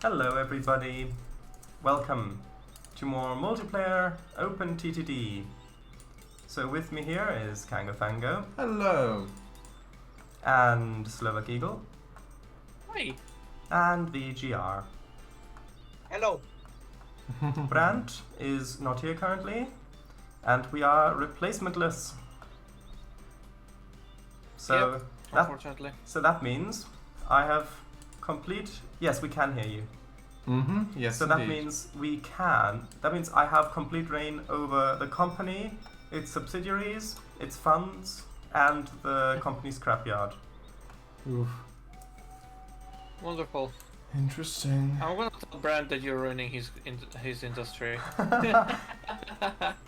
Hello everybody, welcome to more multiplayer OpenTTD. So with me here is Kangafango. Hello. And Slovak Eagle. Hi. And VGR. Hello. Brandt is not here currently, and we are replacementless. So Yep, unfortunately. So that means I have complete... Yes, we can hear you. Yes, so indeed. that means we can... That means I have complete reign over the company, its subsidiaries, its funds, and the company's scrapyard. Oof. Wonderful. Interesting. I'm gonna tell Brand that you're ruining his industry.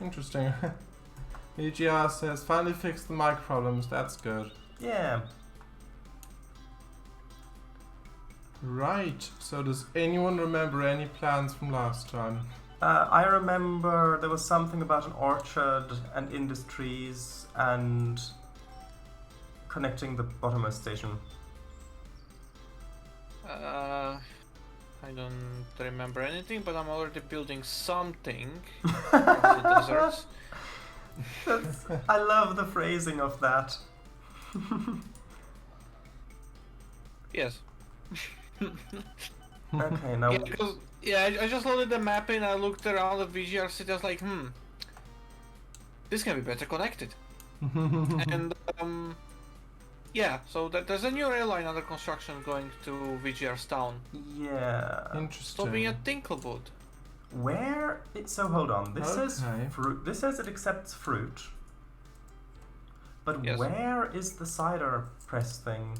Interesting. VGR says, finally fixed the mic problems, that's good. Yeah. Right, so does anyone remember any plans from last time? I remember there was something about an orchard and industries and connecting the bottommost station. I don't remember anything, but I'm already building something across the deserts. I love the phrasing of that. Yes. Okay, now... Yeah, because I just loaded the map and I looked around at VGR City. I was like, this can be better connected. And yeah, so there's a new rail line under construction going to VGR's town. Yeah. Interesting. Stopping at Tinklewood. Where... So hold on, this says Okay. fruit. This says it accepts fruit. But Yes. where is the cider press thing?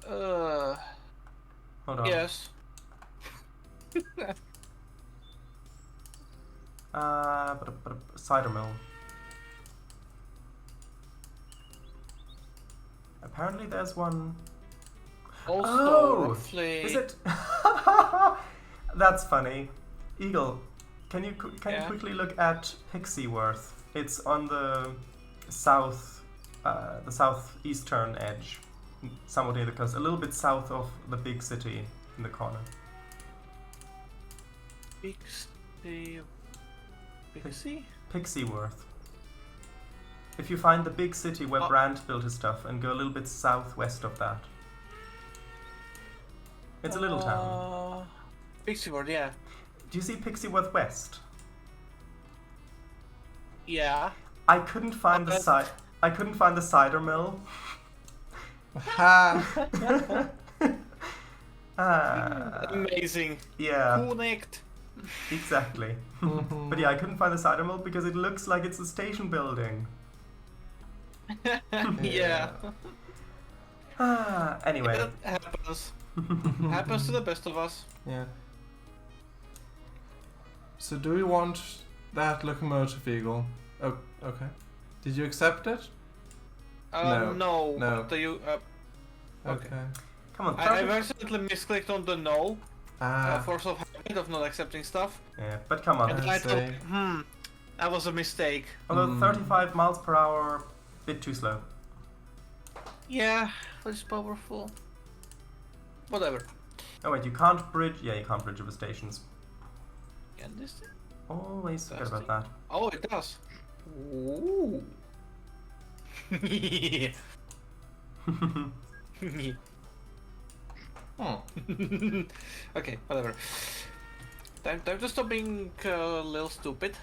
Hold on. Yes. Cider mill. Apparently there's one. Also, Oh, roughly... is it? That's funny. Eagle, can you quickly look at Pixieworth? It's on the southeastern edge, somewhat near the coast, a little bit south of the big city in the corner. Pixieworth. If you find the big city where Brandt built his stuff and go a little bit southwest of that. It's a little town. Pixieworth, yeah. Do you see Pixieworth West? Yeah. I couldn't find I couldn't find the cider mill. Amazing. Yeah. Connect. Exactly. But yeah, I couldn't find the cider mill because it looks like it's a station building. Yeah. Anyway. It happens. Happens to the best of us. Yeah. So do we want that locomotive, Eagle? Oh, okay. Did you accept it? No. No. But you, okay. Come on. I've accidentally misclicked on the no. Ah. Force of habit of not accepting stuff. Yeah, but come on. And I thought, that was a mistake. Although 35 miles per hour, bit too slow. Yeah, it's powerful. Whatever. Oh wait, you can't bridge. Yeah, you can't bridge over stations. Can this thing? Always forget about that. Oh, it does. Ooh. Okay, whatever. Time to stop being a little stupid.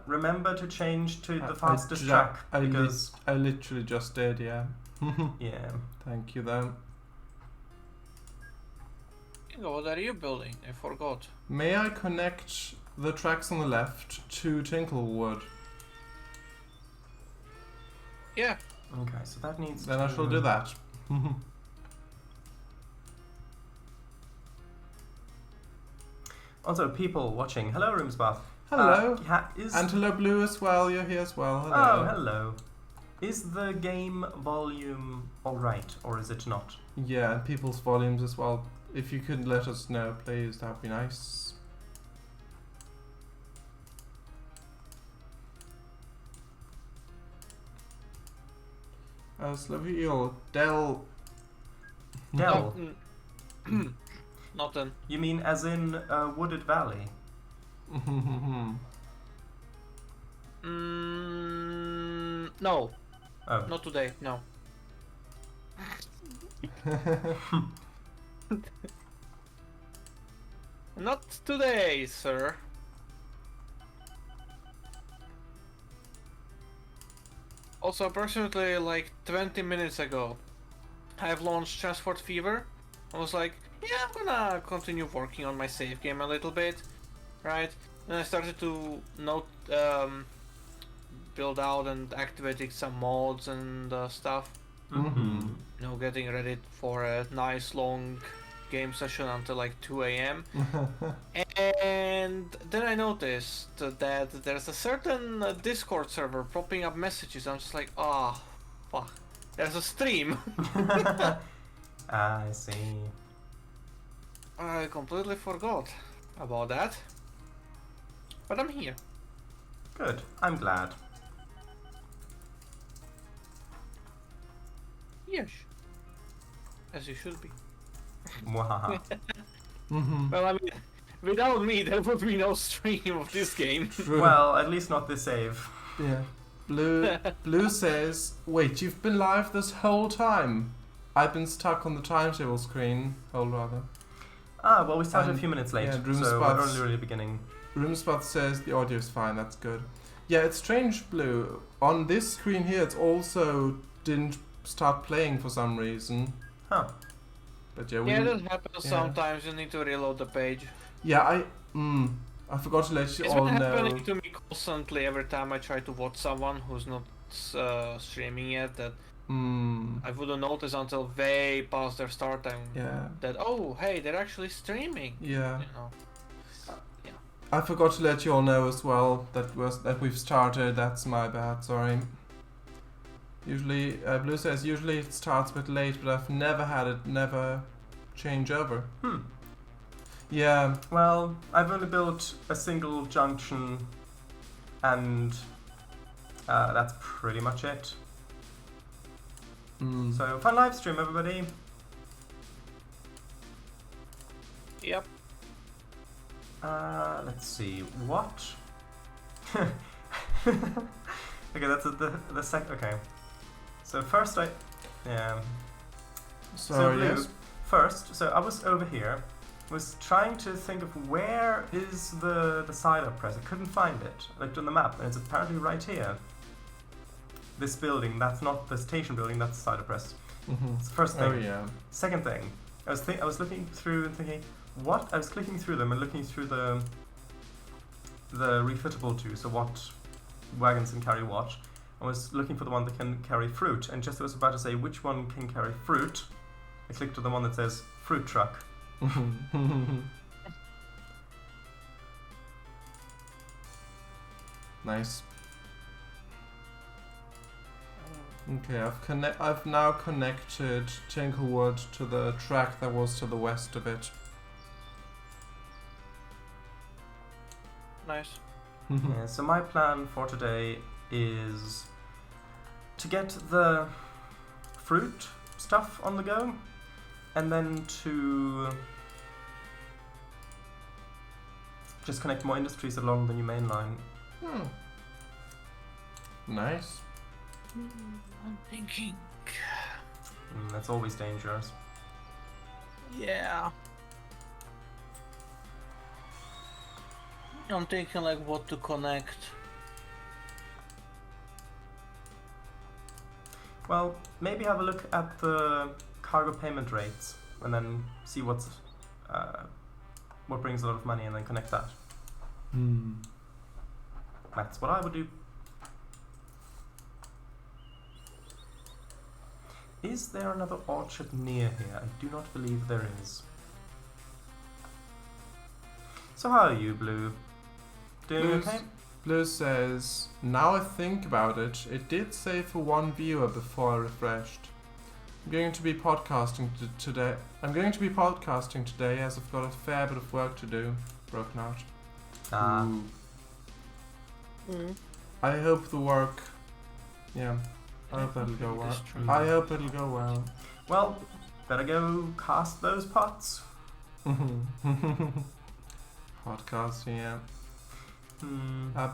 Remember to change to the fastest track because I literally just did, yeah. yeah. Thank you, though. What are you building? I forgot. May I connect the tracks on the left to Tinklewood? Yeah. Okay, so that needs. Then I shall do that. Also, people watching. Hello, Roomsbath. Hello. Is... And hello, Blue, as well. You're here as well. Hello. Oh, hello. Is the game volume alright, or is it not? Yeah, and people's volumes as well. If you could let us know, please, that would be nice. Slovil, Del. Dell. Not then. You mean as in Wooded Valley? No, Oh. not today. No. Not today, sir. Also, approximately like 20 minutes ago, I've launched Transport Fever. I was like, yeah, I'm gonna continue working on my save game a little bit, right? And I started to build out and activating some mods and stuff. Mm-hmm. You know, getting ready for a nice long game session until like 2 a.m. And then I noticed that there's a certain Discord server popping up messages. I'm just like, ah, fuck. There's a stream. I see. I completely forgot about that. But I'm here. Good. I'm glad. Yes. As you should be. Mwahaha. Well, I mean, without me, there would be no stream of this game. Well, at least not this save. Yeah. Blue says, wait, you've been live this whole time? I've been stuck on the timetable screen. Hold rather. Ah, well, we started And, a few minutes late, yeah, Room so Spots- we're only really beginning. Roomspot says the audio is fine, that's good. Yeah, it's strange, Blue. On this screen here, it also didn't start playing for some reason. Huh. But yeah, Yeah, that happens yeah. sometimes. You need to reload the page. Yeah, I forgot to let you It's all been know. happening to me constantly every time I try to watch someone who's not streaming yet. That I wouldn't notice until way past their start time. Yeah. That, oh, hey, they're actually streaming. Yeah. You know. I forgot to let you all know as well that we've started. That's my bad. Sorry. Usually, Blue says usually it starts a bit late, but I've never had it change over. Yeah. Well, I've only built a single junction, and that's pretty much it. So, fun live stream, everybody. Yep. Let's see, what? Okay, that's the second. Okay. So first yeah. Sorry. Blue, Yes. First, so I was over here, was trying to think of where is the cider press. I couldn't find it. I looked on the map, and it's apparently right here. This building, that's not the station building, that's the cider press. It's the first thing. Oh yeah. Second thing, I was looking through and thinking, what? I was clicking through them and looking through the refittable too, so what wagons can carry what. I was looking for the one that can carry fruit, and just as I was about to say which one can carry fruit, I clicked to the one that says fruit truck. Nice. Okay, I've now connected Tinklewood to the track that was to the west of it. Nice. Yeah, so my plan for today is to get the fruit stuff on the go, and then to just connect more industries along the new main line. Nice. I'm thinking. That's always dangerous. Yeah. I'm thinking like what to connect. Well, maybe have a look at the cargo payment rates, and then see what brings a lot of money, and then connect that. That's what I would do. Is there another orchard near here? I do not believe there is. So how are you, Blue? Doing okay? Blue says, now I think about it, it did say for one viewer before I refreshed. I'm going to be podcasting today. As I've got a fair bit of work to do. Broken Heart. Ah. I hope the work, yeah. I hope it'll go well. Destroyed. I hope it'll go well. Well, better go cast those pots. Podcast, yeah.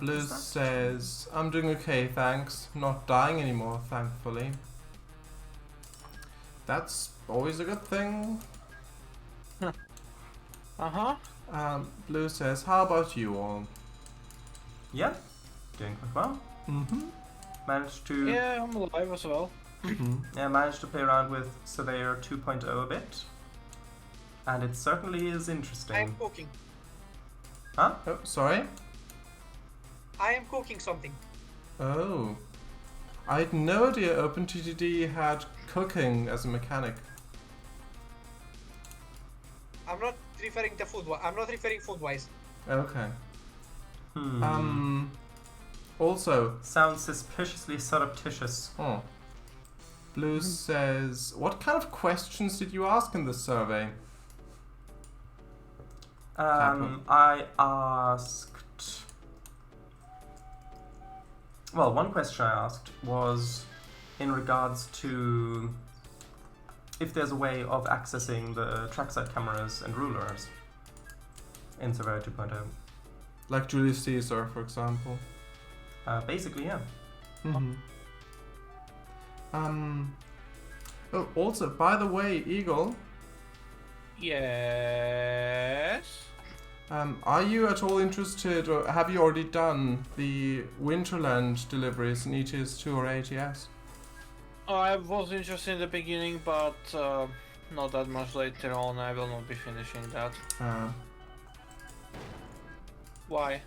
Blue Is that- says, I'm doing okay, thanks. Not dying anymore, thankfully. That's always a good thing. Uh-huh. Blue says, how about you all? Yeah, doing quite well. Managed to Yeah, I'm alive as well. managed to play around with Surveyor 2.0 a bit, and it certainly is interesting. I am cooking. Huh? Oh, sorry? I am cooking something. Oh. I had no idea OpenTTD had cooking as a mechanic. I'm not referring to food. I'm not referring food wise. Okay. Also, Sounds suspiciously surreptitious. Blue says, what kind of questions did you ask in this survey? I asked. Well, one question I asked was in regards to if there's a way of accessing the trackside cameras and rulers in Surveyor 2.0. Like Julius Caesar, for example. Basically, yeah. Oh, also, by the way, Eagle, Yes. are you at all interested, or have you already done the Winterland deliveries in ETS2 or ATS? I was interested in the beginning, but not that much later on. I will not be finishing that. I Why?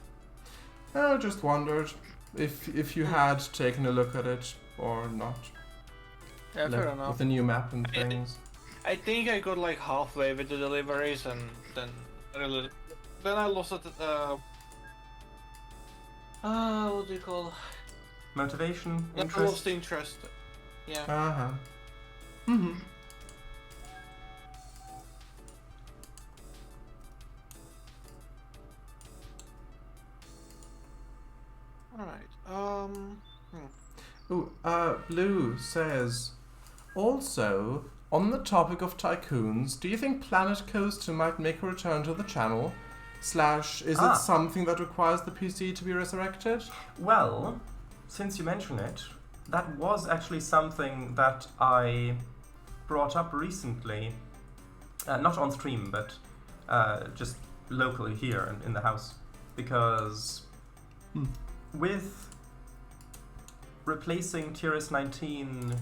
just wondered if you had taken a look at it or not. Yeah, fair Like, enough. with the new map and things. I think I got like halfway with the deliveries, and then I lost it. What do you call? Motivation, I interest. lost interest. Yeah. Alright, Blue says, also, on the topic of tycoons, do you think Planet Coaster might make a return to the channel? / is it something that requires the PC to be resurrected? Well, since you mention it, that was actually something that I brought up recently. Not on stream, but just locally here in the house. Because with replacing TRS-19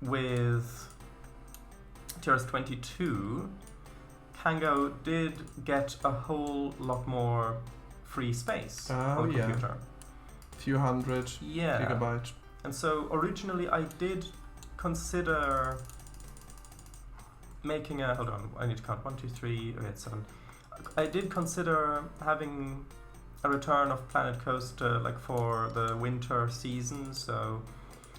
with TRS-22, Kango did get a whole lot more free space on the yeah. computer. Few hundred Yeah. gigabyte. And so originally I did consider making a, hold on, I need to count, 1, 2, 3, okay, it's 7. I did consider having a return of Planet Coaster like for the winter season, so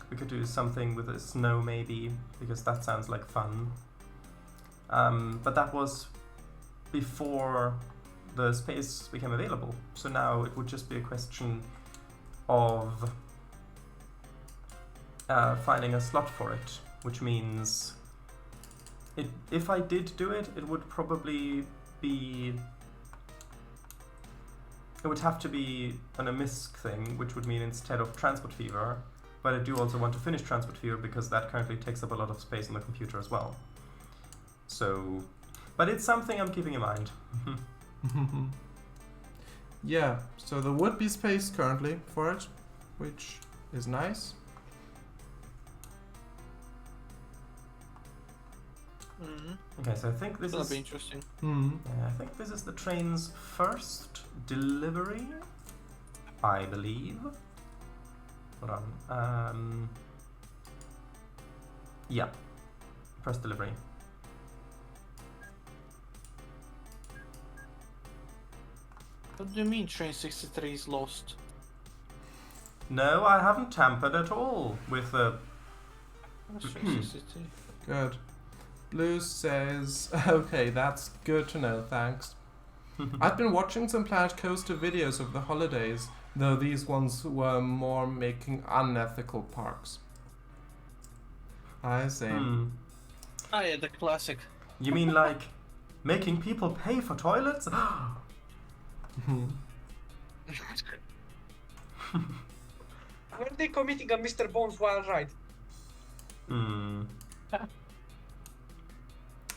we could do something with the snow maybe, because that sounds like fun. But that was before the space became available, so now it would just be a question of finding a slot for it, which means if I did do it, it would probably be, it would have to be an Amisk thing, which would mean instead of Transport Fever, but I do also want to finish Transport Fever because that currently takes up a lot of space on the computer as well. So, but it's something I'm keeping in mind. Yeah, so there would be space currently for it, which is nice. Okay, so I think this That'll is be interesting. I think this is the train's first delivery, I believe. Hold on. Yeah, first delivery. What do you mean train 63 is lost? No, I haven't tampered at all with the. What's train 63? Good. Blue says, okay, that's good to know, thanks. I've been watching some Planet Coaster videos of the holidays, though these ones were more making unethical parks. I see. Ah, yeah, the classic. You mean like making people pay for toilets? Were they committing a Mr. Bones wild ride? Hmm.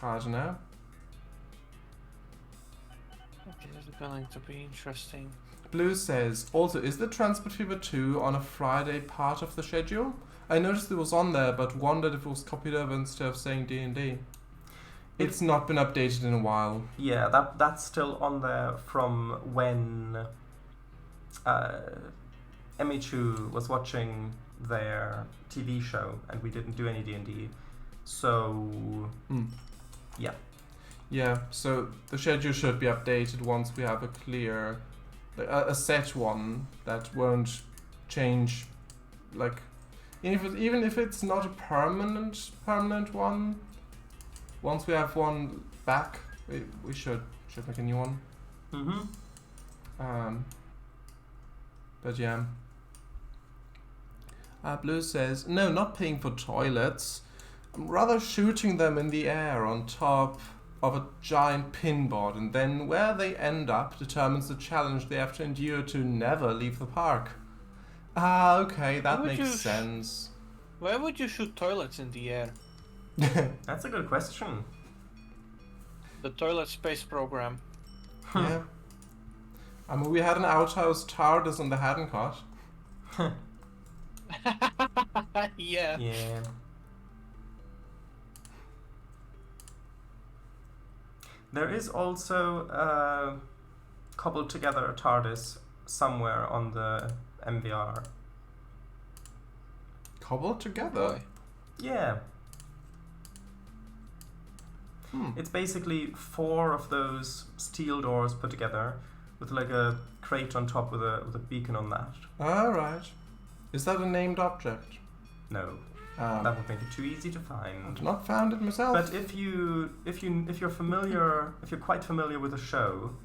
I don't know. Okay, this is going to be interesting. Blue says, also, is the Transport Fever 2 on a Friday part of the schedule? I noticed it was on there, but wondered if it was copied over instead of saying D&D. It's not been updated in a while. Yeah, that's still on there from when Emichu was watching their TV show and we didn't do any D&D. So, yeah. Yeah, so the schedule should be updated once we have a clear, a set one that won't change, like, even if it's not a permanent one. Once we have one back, we should make a new one. But yeah. Blue says, no, not paying for toilets. I'm rather shooting them in the air on top of a giant pinboard, and then where they end up determines the challenge they have to endure to never leave the park. Ah, okay, that makes sense. Why would you shoot toilets in the air? That's a good question. The toilet space program. Yeah. I mean, we had an outhouse TARDIS on the Haddencott. Yeah. Yeah. There is also cobbled together a TARDIS somewhere on the MVR. Cobbled together? Yeah. It's basically 4 of those steel doors put together with like a crate on top with a beacon on that. Alright. Is that a named object? No. That would make it too easy to find. I've not found it myself. But if you're quite familiar with the show,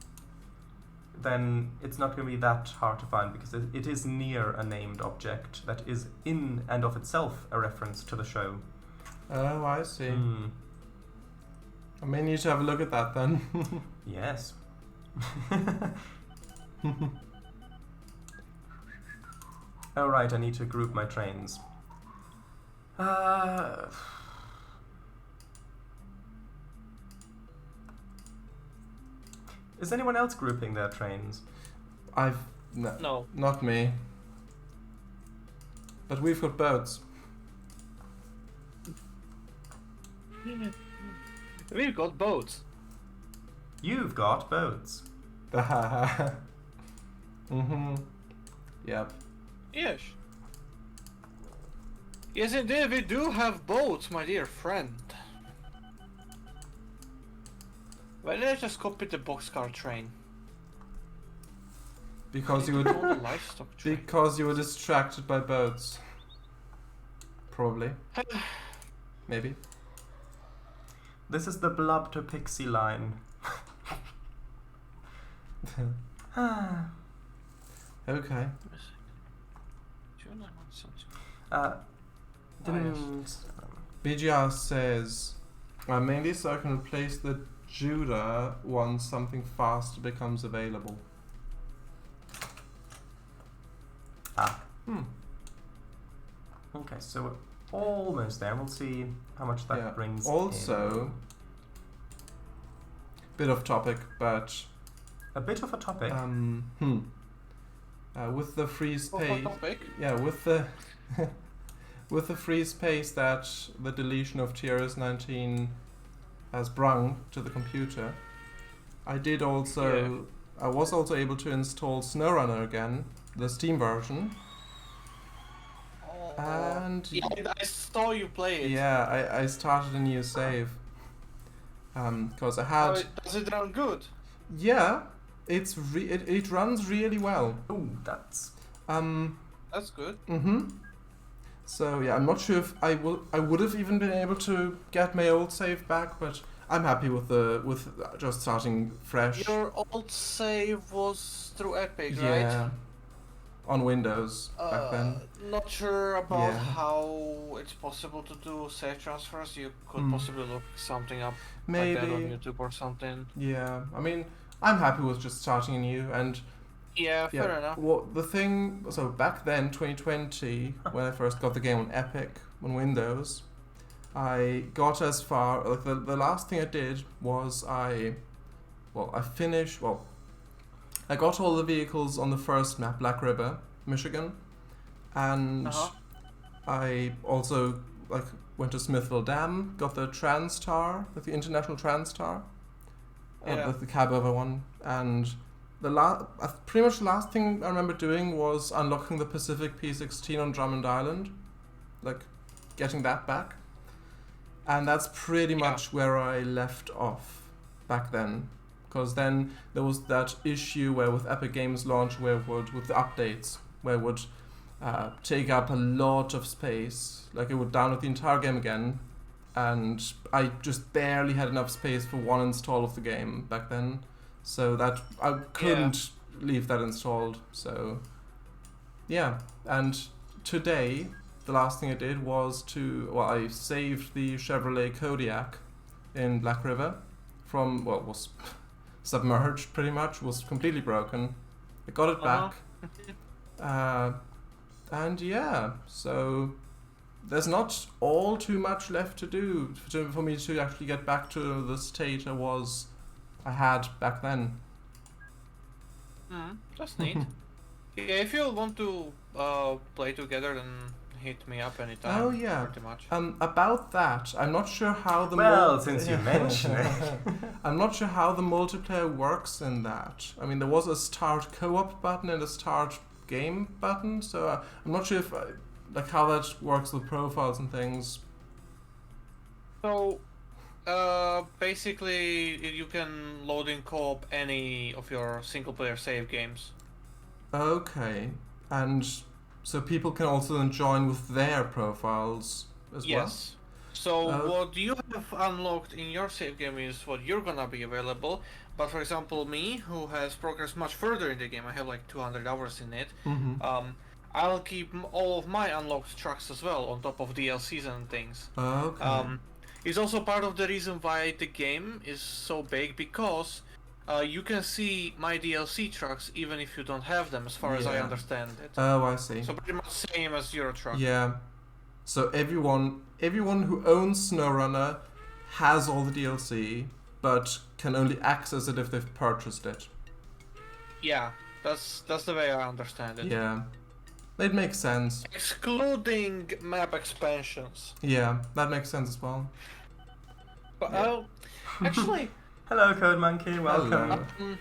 then it's not going to be that hard to find because it is near a named object that is in and of itself a reference to the show. Oh, I see. I may need to have a look at that then. Yes. Oh right, I need to group my trains. Is anyone else grouping their trains? No. Not me. But we've got boats. We've got boats. You've got boats. Yep. Yes. Yes, indeed, we do have boats, my dear friend. Why did I just copy the boxcar train? Because you All were the livestock train. because you were distracted by boats. Probably. Maybe. This is the Blub to Pixie line. Okay. Didn't... BGR says, mainly so I can replace the Judah once something faster becomes available. Okay, so we're almost there. We'll see how much that brings Also, bit off topic, but... A bit of a topic. With the free space... topic? Yeah, with the... with the free space that the deletion of TRS-19 has brung to the computer, I was also able to install SnowRunner again, the Steam version. And yeah, I saw you play it. yeah, I started a new save. Because I had... does it run good? Yeah, it runs really well. Ooh, that's... That's good. So yeah, I'm not sure if I would have even been able to get my old save back, but I'm happy with just starting fresh. Your old save was through Epic, Yeah. right? on Windows back then. Not sure about Yeah. how it's possible to do save transfers. You could Hmm. possibly look something up like that on Maybe. YouTube or something. Yeah. I mean, I'm happy with just starting anew and. Yeah, fair enough. Well, the thing. So back then, 2020, when I first got the game on Epic on Windows, I got as far. Like the last thing I did was I finished. Well, I got all the vehicles on the first map, Black River, Michigan, and I also went to Smithville Dam, got the TransTar, the International TransTar, the cab over one, and pretty much the last thing I remember doing was unlocking the Pacific P16 on Drummond Island, like getting that back, and that's pretty much where I left off back then. Because then there was that issue where with Epic Games launch where it would, with the updates, where it would take up a lot of space. Like it would download the entire game again, and I just barely had enough space for one install of the game back then. So that I couldn't leave that installed. So yeah, and today the last thing I did was I saved the Chevrolet Kodiaq in Black River from was submerged pretty much, was completely broken. I got it back. And yeah, so there's not all too much left to do for me to actually get back to the state I had back then. That's neat. Yeah, if you want to play together, then hit me up anytime. Oh yeah. Pretty much. About that, I'm not sure how the since you mention it. I'm not sure how the multiplayer works in that. I mean, there was a start co-op button and a start game button, so I'm not sure if how that works with profiles and things. So, basically, you can load in co-op any of your single-player save games. Okay, and so people can also then join with their profiles as well? Yes. So what you have unlocked in your save game is what you're gonna be available. But for example, me, who has progressed much further in the game, I have like 200 hours in it. I'll keep all of my unlocked trucks as well on top of DLCs and things. Okay. It's also part of the reason why the game is so big, because you can see my DLC trucks even if you don't have them, as far as I understand it. Oh, I see. So pretty much same as Euro Truck. Yeah. So everyone who owns SnowRunner has all the DLC, but can only access it if they've purchased it. Yeah, that's the way I understand it. Yeah. It makes sense. Excluding map expansions. Yeah, that makes sense as well. But actually, Hello, Code Monkey. Welcome. Hello.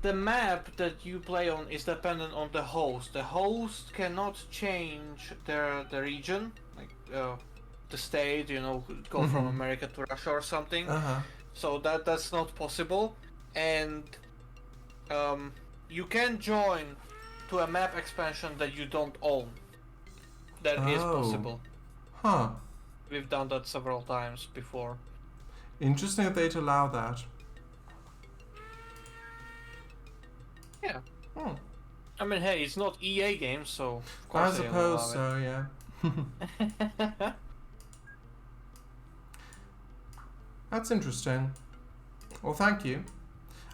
the map that you play on is dependent on the host. The host cannot change the region, like the state. Go from America to Russia or something. So that's not possible, and you can join to a map expansion that you don't own. That is possible. Huh. We've done that several times before. Interesting that they'd allow that. Yeah. I mean, hey, it's not EA games, so of I course they allow suppose so, yeah. it. That's interesting. Well, thank you.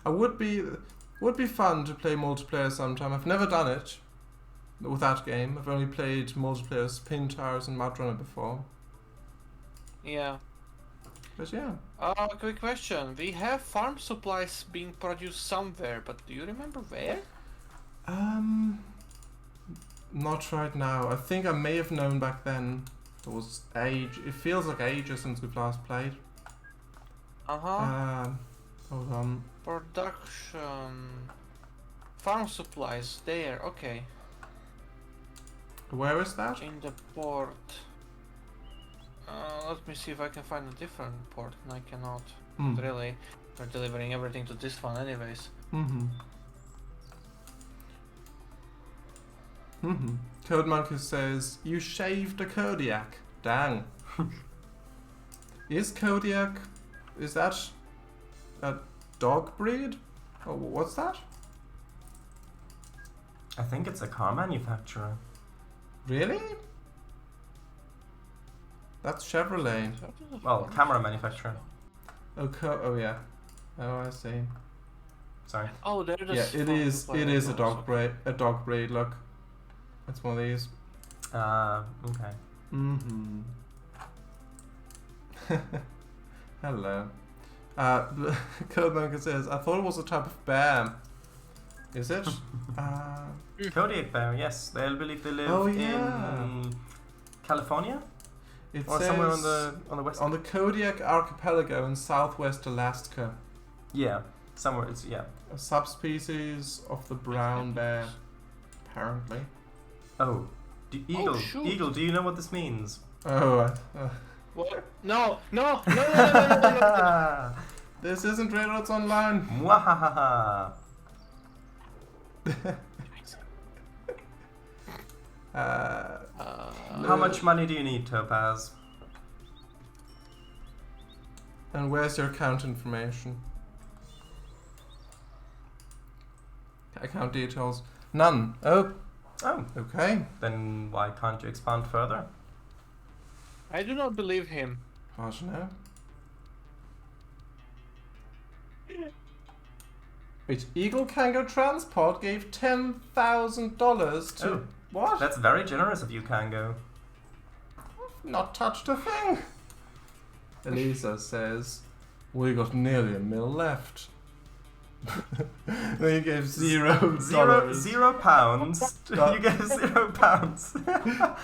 Would be fun to play multiplayer sometime. I've never done it with that game. I've only played multiplayer with Spin Tires and Mud Runner before. Yeah. But yeah. Quick question. We have farm supplies being produced somewhere, but do you remember where? Not right now. I think I may have known back then. It feels like ages since we've last played. Hold on. Production. Farm supplies, there, okay. Where is that? In the port. Let me see if I can find a different port. No, I cannot. Really. We're delivering everything to this one anyways. Code Monkey says, you shaved a Kodiak. Dang. Is that a dog breed? Oh, what's that? I think it's a car manufacturer. Really? That's Chevrolet. Well, camera manufacturer. Oh yeah. Oh, I see. Sorry. Oh, there it Yeah, is. it is. It is a dog braid. A dog braid. Look, it's one of these. Okay. Mm-hmm. Hello. Code Monkey says, I thought it was a type of bear. Is it? Kodiak bear, yes. They believe they live Oh, yeah. in California? It Or says somewhere on the west. on the Kodiak Archipelago in southwest Alaska. Yeah, somewhere. It's A subspecies of the brown bear, apparently. Oh, eagle. shoot. Eagle. Do you know what this means? Oh, What? No, no, no, no, no, no, no, no, no. this isn't Railroads Online. Mwahaha. How much money do you need, Topaz? And where's your account information? Account details. None. Oh, Oh, okay. then why can't you expand further? I do not believe him. I don't know. Wait, Eagle Kango Transport gave $10,000 to Oh. what? That's very generous of you, Kango. Not touched a thing. Elisa says, we got nearly $1 million left. Then you gave $0. Zero pounds. But- You get £0.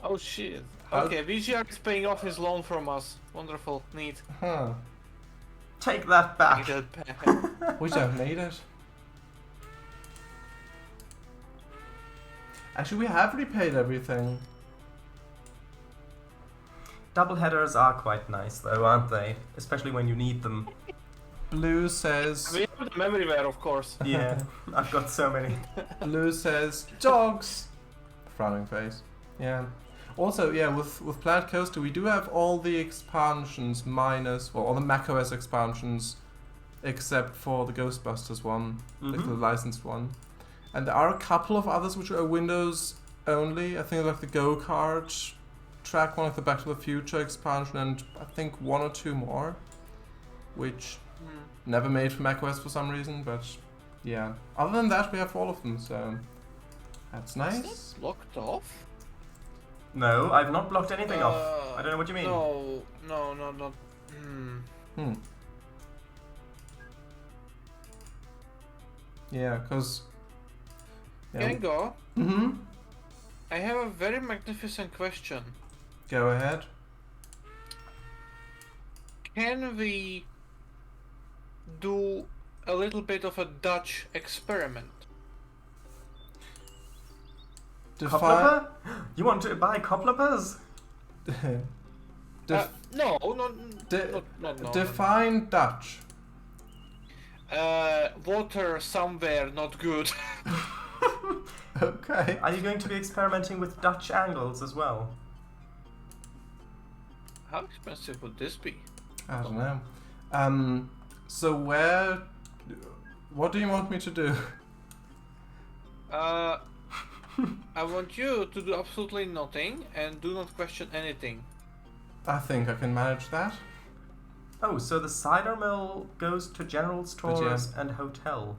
Oh shit. Okay, VGR is paying off his loan from us. Wonderful, neat. Huh. Take that back. Take that back. We don't need it. Actually, we have repaid everything. Double headers are quite nice, though, aren't they? Especially when you need them. Blue says, We have them everywhere, of course. Yeah, I've got so many. Blue says, dogs. Frowning face. Yeah. Also, yeah, with Planet Coaster, we do have all the expansions minus, well, all the macOS expansions, except for the Ghostbusters one, like the licensed one. And there are a couple of others which are Windows only. I think like the Go-Kart track one, like the Back to the Future expansion, and I think one or two more, which never made for macOS for some reason, but yeah. Other than that, we have all of them, so that's nice. Is that blocked off? No, I've not blocked anything off. I don't know what you mean. No, not. Yeah, because... Can go. Mm-hmm. I have a very magnificent question. Go ahead. Can we do a little bit of a Dutch experiment? Define... Coplipper? You want to buy coplipers? No. Define Dutch. Water somewhere not good. Okay. Are you going to be experimenting with Dutch angles as well? How expensive would this be? I don't know. So where... What do you want me to do? I want you to do absolutely nothing and do not question anything. I think I can manage that. Oh, so the cider mill goes to general stores yeah. and hotel.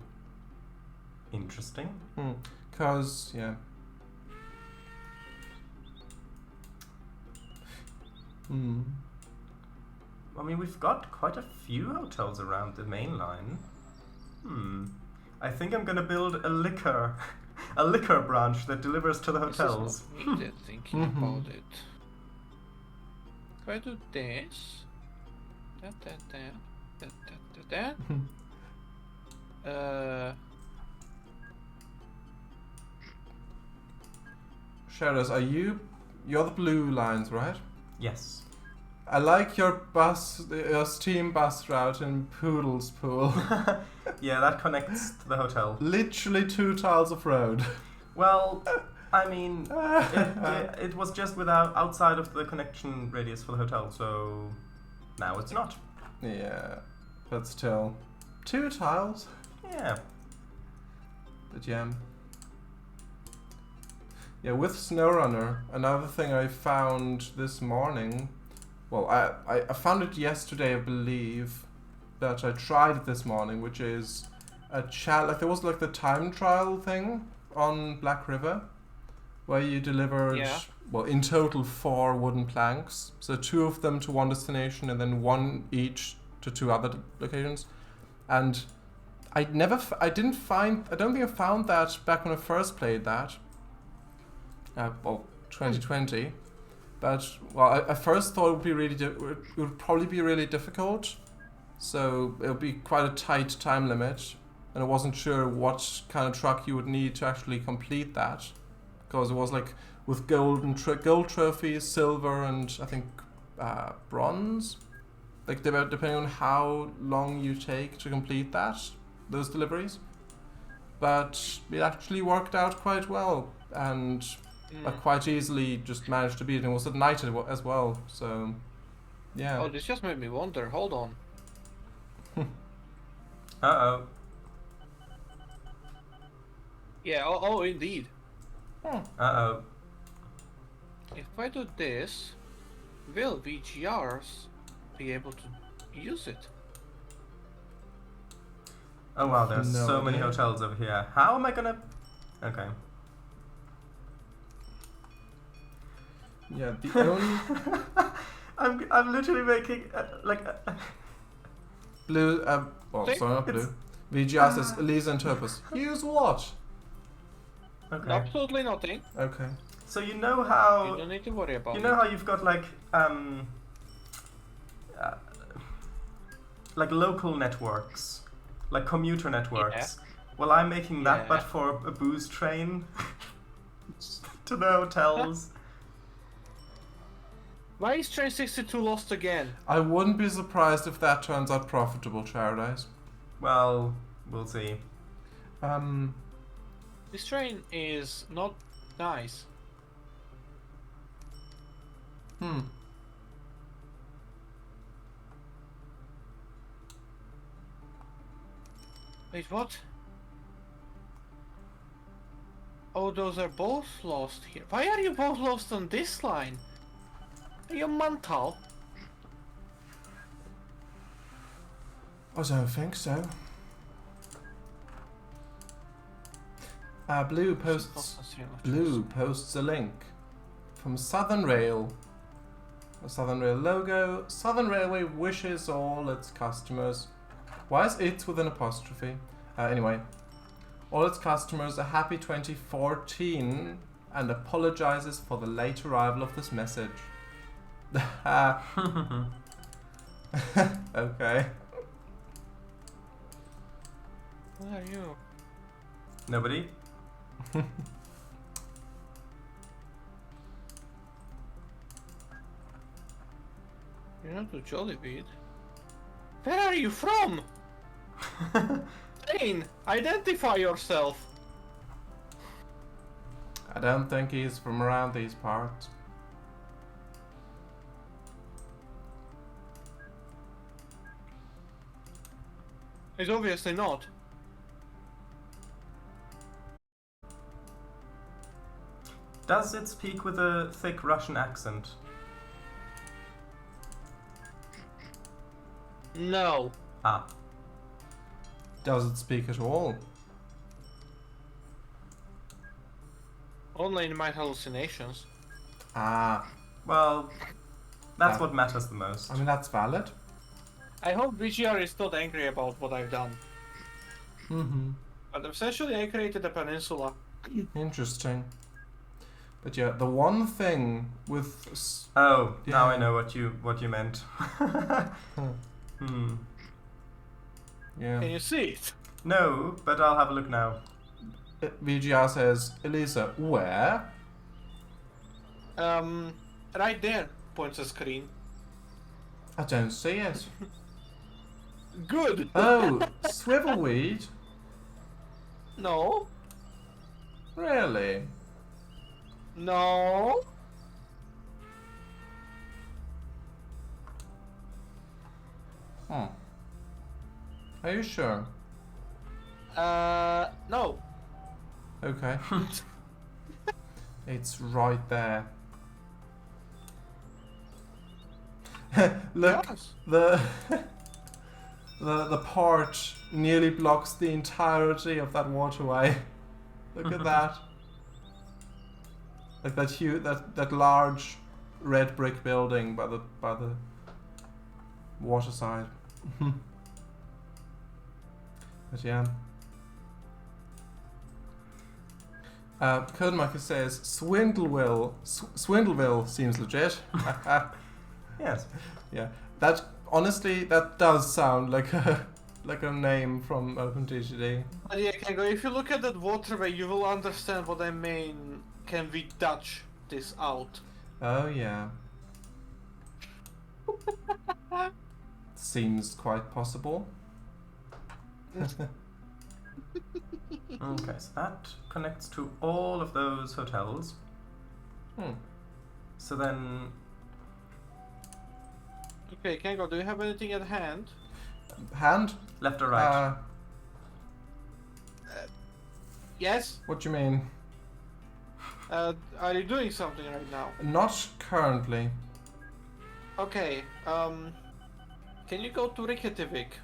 Interesting. Cause, yeah. I mean, we've got quite a few hotels around the main line. I think I'm gonna build a liquor branch that delivers to the hotels. This is not me that's thinking about it. If I do this, that. Shadows, you're the blue lines, right? Yes. I like your steam bus route in Poodle's Pool. Yeah, that connects to the hotel. Literally 2 tiles of road. Well, I mean, it was just outside of the connection radius for the hotel, so now it's not. Yeah, but still. 2 tiles? Yeah. But yeah. Yeah, with SnowRunner, another thing I found this morning, well, I found it yesterday, I believe, but I tried it this morning, which is a like there was like the time trial thing on Black River, where you delivered, Yeah. well, in total 4 wooden planks, so 2 of them to one destination and then 1 each to 2 other locations, and I don't think I found that back when I first played that. Well, 2020, but well, I first thought it would be it would probably be really difficult, so it would be quite a tight time limit, and I wasn't sure what kind of truck you would need to actually complete that, because it was like with gold trophies, silver, and I think bronze, like depending on how long you take to complete those deliveries, but it actually worked out quite well, and I quite easily just managed to beat it, and it was at night as well, so yeah. Oh, this just made me wonder. Hold on. Uh-oh. Yeah, oh indeed. Uh-oh. If I do this, will VGRs be able to use it? Oh wow, there's No so many idea. hotels over here. How am I gonna... Okay. Yeah, the only I'm literally making blue, well, See? sorry, not It's- blue. VGR says Elisa and Turpus. Use what? Okay. Absolutely nothing. Okay. So you know You how don't need to worry about you it. know how you've got like local networks, like commuter networks. Well, I'm making that, but Yeah. for a booze train to the hotels. Why is Train 62 lost again? I wouldn't be surprised if that turns out profitable, Paradise. Well, we'll see. This train is not nice. Wait, what? Oh, those are both lost here. Why are you both lost on this line? Are you mental? I don't think so. Blue posts a link from Southern Rail. A Southern Rail logo. Southern Railway wishes all its customers. Why is it with an apostrophe? Anyway, all its customers a happy 2014 and apologizes for the late arrival of this message. Okay. Who are you? Nobody? You're not a jolly bit. Where are you from? Train, identify yourself. I don't think he's from around these parts. He's obviously not. Does it speak with a thick Russian accent? No. Ah. Does it speak at all? Only in my hallucinations. Ah, Well, that's Yeah. what matters the most. I mean that's valid. I hope VGR is not angry about what I've done. Mm-hmm. But essentially I created a peninsula. Interesting. But yeah, the one thing with Oh, now Yeah. I know what you meant. yeah, Can you see it? No, but I'll have a look now. VGR says, Elisa, where? Right there, points a screen. I don't see it. Good! Oh, swivelweed? No. Really? No. Are you sure? No. Okay. It's right there. Look, Yes. the the port nearly blocks the entirety of that waterway. Look at that. Like that huge, that large red brick building by the waterside. But yeah. Codemaker says Swindleville seems legit. Yes. Yeah, that honestly that does sound like a name from OpenTTD. But yeah, Kengo, if you look at that waterway, you will understand what I mean. Can we Dutch this out? Oh yeah. Seems quite possible. Okay, so that connects to all of those hotels. Hmm. So then, Okay, Kengo, do you have anything at hand? Hand? left or right? Yes? What do you mean? Are you doing something right now? Not currently. Okay, can you go to Reykjavik?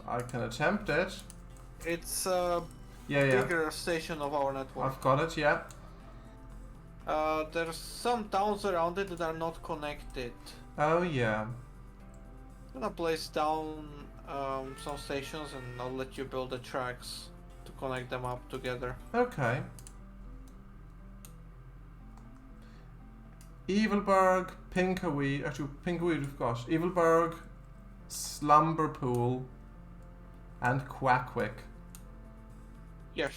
I can attempt it. It's a Yeah. bigger station of our network. I've got it, yeah. There's some towns around it that are not connected. Oh yeah. I'm gonna place down some stations and I'll let you build the tracks to connect them up together. Okay. Evilberg, Pinkerweed, actually Pinkerweed we've got. Evilberg, Slumberpool, and Quackwick. Yes.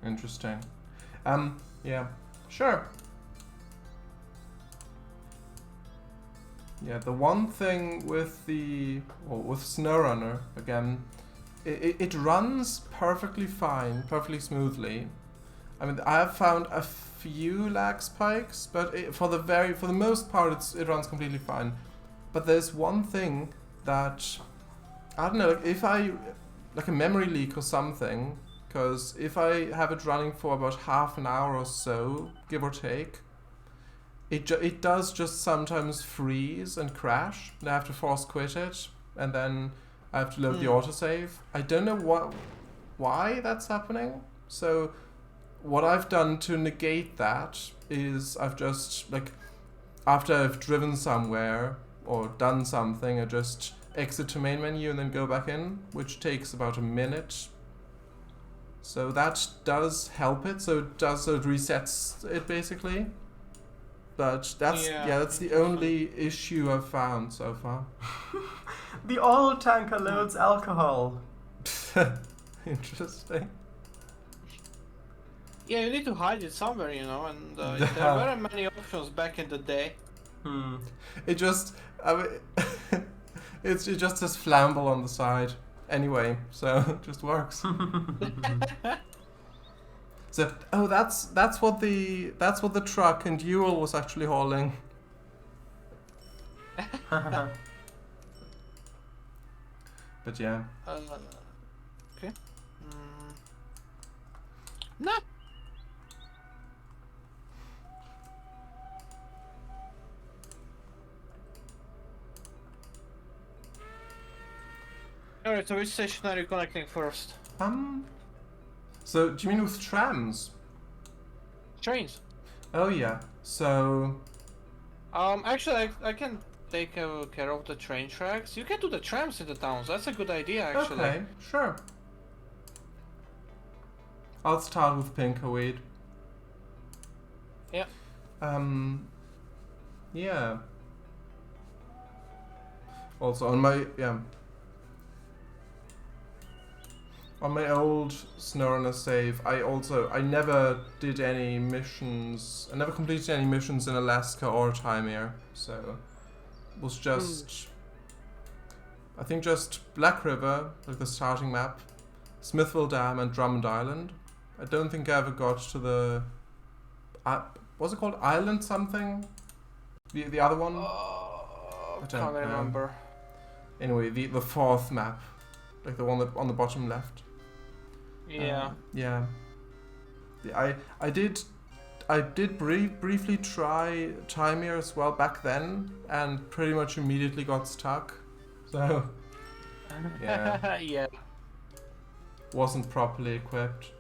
Interesting. Yeah, sure. Yeah, the one thing with with SnowRunner, again, it runs perfectly fine, perfectly smoothly. I mean, I have found a few lag spikes, but for the most part, it runs completely fine. But there's one thing that, I don't know, if like a memory leak or something, because if I have it running for about half an hour or so, give or take, it does just sometimes freeze and crash, and I have to force quit it, and then I have to load the autosave. I don't know why that's happening, so what I've done to negate that is I've just, like, after I've driven somewhere or done something, I just exit to main menu and then go back in, which takes about a minute. So that does help it, so it resets it basically. But that's the only issue I've found so far. The oil tanker loads alcohol. Interesting. Yeah, you need to hide it somewhere, you know, and there weren't many options back in the day. It just, I mean, it just says flammable on the side. Anyway, so it just works. So, that's what the truck and Ewell was actually hauling. But yeah. Okay. No. Alright, so which station are you connecting first? So do you mean with trams? Trains. Oh yeah. So Actually, I can take care of the train tracks. You can do the trams in the towns. That's a good idea, actually. okay, sure. I'll start with Pinkerweed. Yeah. Yeah. Also on my on my old SnowRunner save, I never did any missions. I never completed any missions in Alaska or Timir, so it was just I think just Black River, like the starting map, Smithville Dam, and Drummond Island. I don't think I ever got to the what's it called? Island something? The other one? I can't remember. Anyway, the fourth map, like the one that on the bottom left. Yeah. Yeah. I did briefly try Timer as well back then, and pretty much immediately got stuck. So yeah, Yeah. wasn't properly equipped.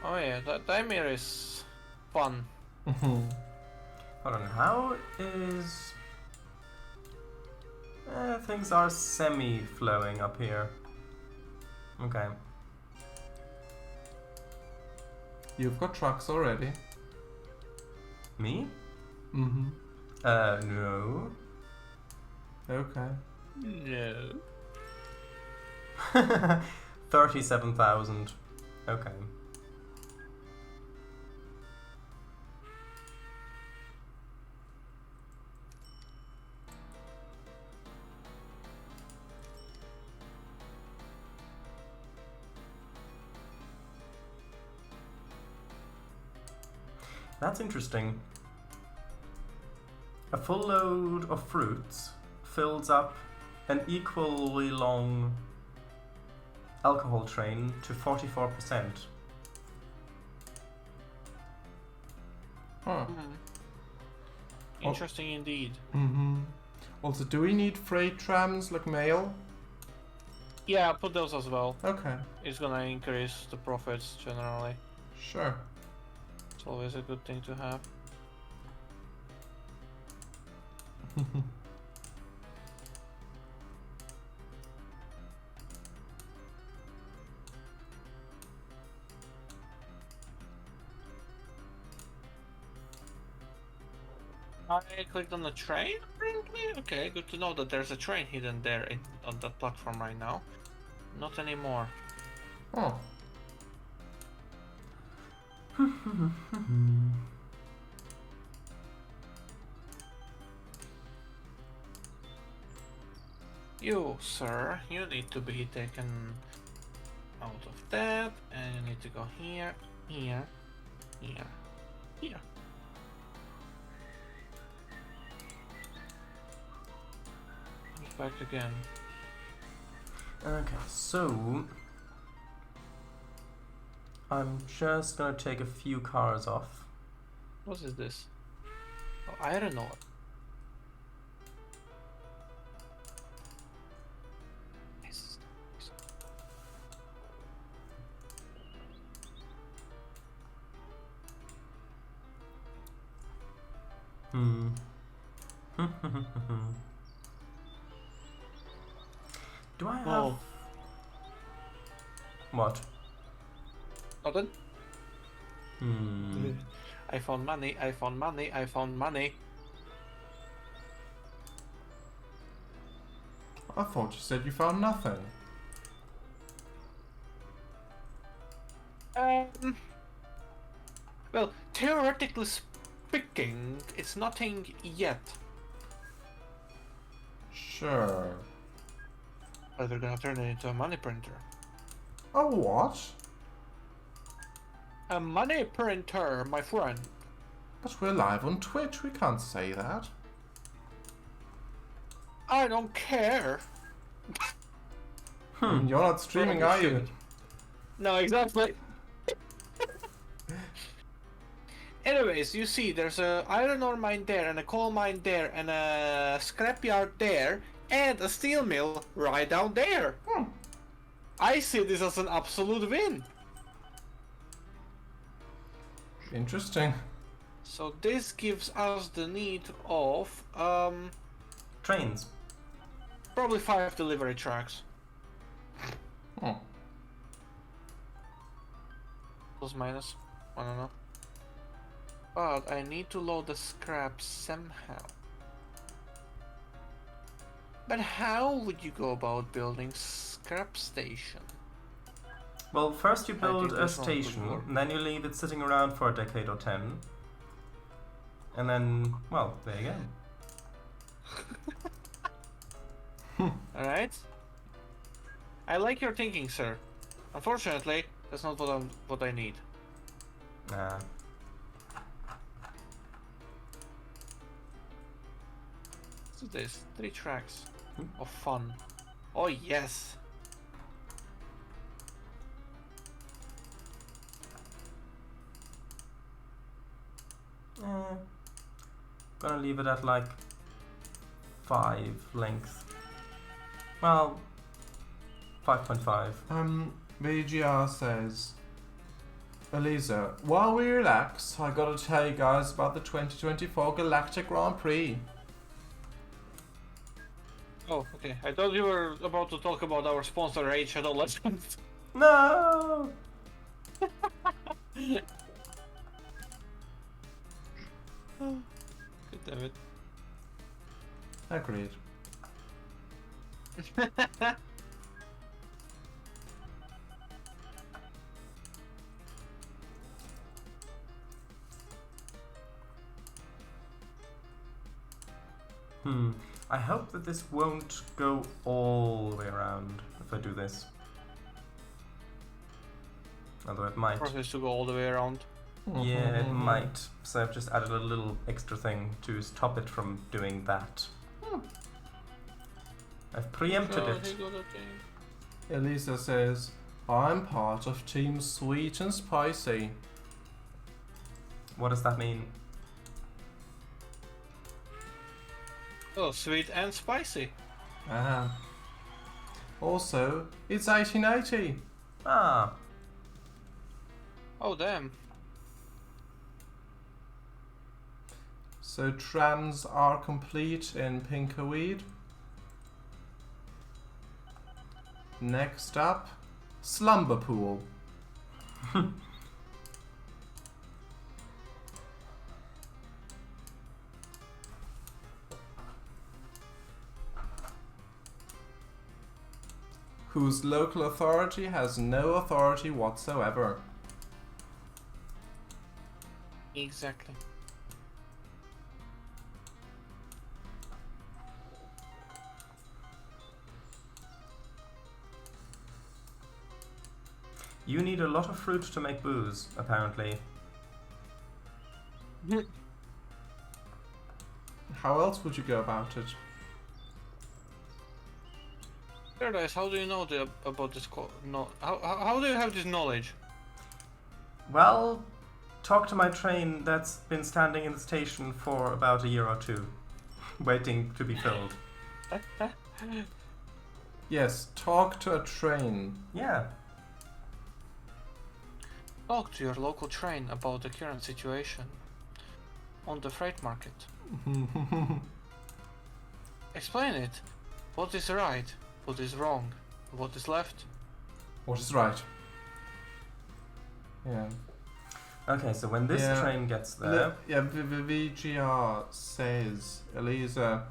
Oh yeah, that Dimir is fun. Hold on, how is... things are semi-flowing up here. Okay. You've got trucks already. Me? Mm-hmm. No. Okay. No. 37,000. Okay. That's interesting. A full load of fruits fills up an equally long alcohol train to 44%. Huh. Interesting indeed. Mm-hmm. Also, do we need freight trams like mail? Yeah, put those as well. Okay. It's gonna increase the profits generally. Sure. It's always a good thing to have. I clicked on the train, apparently? Okay, good to know that there's a train hidden there on that platform right now. Not anymore. Oh. You, sir, you need to be taken out of that, and you need to go here, here, here, here. Back again. Okay, so I'm just gonna take a few cars off. What is this? Oh, iron ore. Nice. Hmm. Do I have... Oh. What? Nothing? Hmm. I found money, I found money, I found money. I thought you said you found nothing. Well, theoretically speaking, it's nothing yet. Sure. But they're gonna turn it into a money printer. A what? A money printer, my friend. But we're live on Twitch, we can't say that. I don't care. You're not streaming, are you? No, exactly. Anyways, you see, there's a iron ore mine there, and a coal mine there, and a scrapyard there, and a steel mill right down there. I see this as an absolute win. Interesting. So this gives us the need of Trains. probably 5 delivery trucks. Oh. Plus minus, I don't know. But I need to load the scrap somehow. But how would you go about building scrap station? Well, first you think build a this one could station, work. and then you leave it sitting around for a decade or 10. And then, well, there you go. Alright? I like your thinking, sir. Unfortunately, that's not what I need. Nah. Let's do this. 3 tracks of fun. Oh yes! Gonna leave it at like 5 length. Well, 5.5. VGR says, Elisa, while we relax, I gotta tell you guys about the 2024 Galactic Grand Prix. Oh, okay. I thought you were about to talk about our sponsor, Raid Shadow Legends. No! Good damn it. Agreed. I hope that this won't go all the way around if I do this. Although it might. Process to go all the way around. Yeah, it might. So I've just added a little extra thing to stop it from doing that. I've preempted it. Elisa says, I'm part of Team Sweet and Spicy. What does that mean? Oh, sweet and spicy. Ah. Also, it's 1880. Ah, Oh, damn. So trams are complete in Pinkerweed. Next up, Slumber Pool. Whose local authority has no authority whatsoever. Exactly. you need a lot of fruit to make booze, apparently. How else would you go about it? Paradise, how do you know about this? How do you have this knowledge? Well, talk to my train that's been standing in the station for about a year or two, waiting to be filled. Yes, talk to a train. Yeah. Talk to your local train about the current situation on the freight market. Explain it. What is right? What is wrong? What is left? What is right? Yeah. Okay, so when this Yeah. train gets there, VGR says, Elisa,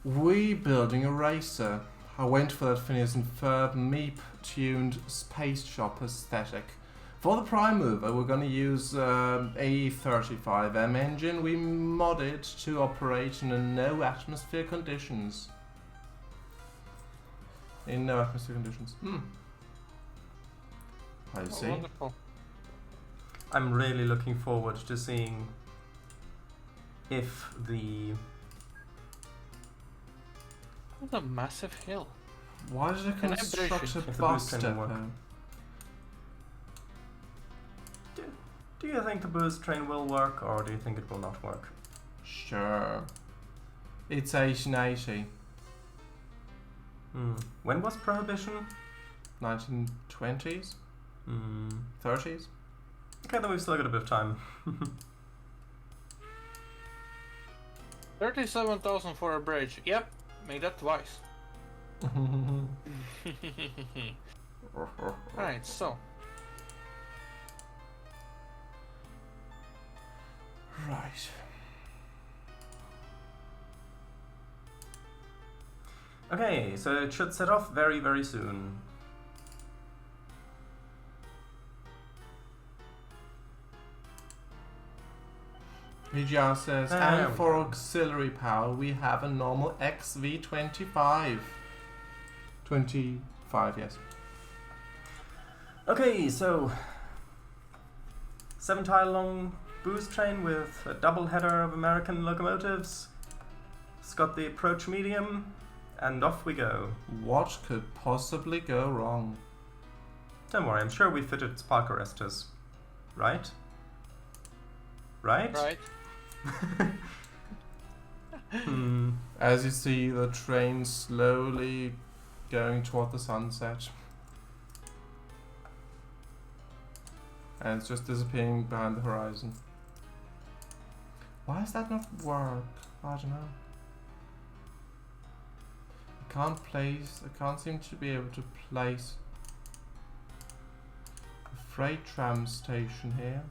we building a racer. I went for that Phineas and Ferb Meep-tuned space shop aesthetic. For the prime mover, we're going to use A35M engine. We mod it to operate in no atmosphere conditions. In no atmosphere conditions. I see. Wonderful. I'm really looking forward to seeing if the... What a massive hill. Why did I Can I construct brush a it? If the bus boost can depot? work. Do you think the booze train will work, or do you think it will not work? Sure. It's 1880. When was Prohibition? 1920s? 30s? Okay, then we've still got a bit of time. 37,000 for a bridge. Yep, make that twice. Alright, so. Right. Okay, so it should set off very, very soon. VGR says, There and we for go. auxiliary power, we have a normal XV25. 25, yes. Okay, so 7-tile long booze train with a double header of American locomotives. It's got the approach medium, and off we go. What could possibly go wrong? Don't worry, I'm sure we fitted spark arresters, right? right? Right. As you see the train slowly going toward the sunset. And it's just disappearing behind the horizon. Why does that not work? I don't know. I can't seem to be able to place a freight tram station here.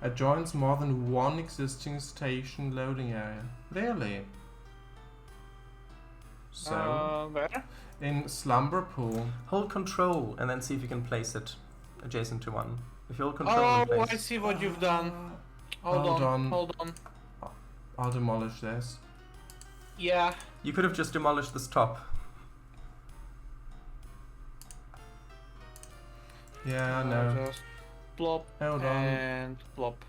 Adjoins more than one existing station loading area. Really? So, Where? in Slumber Pool. Hold control and then see if you can place it adjacent to one. If you hold control Oh, and place... I see what you've done. Hold on. Hold on. I'll demolish this. Yeah. You could have just demolished this top. Yeah, I know. Just plop Hold on. and plop.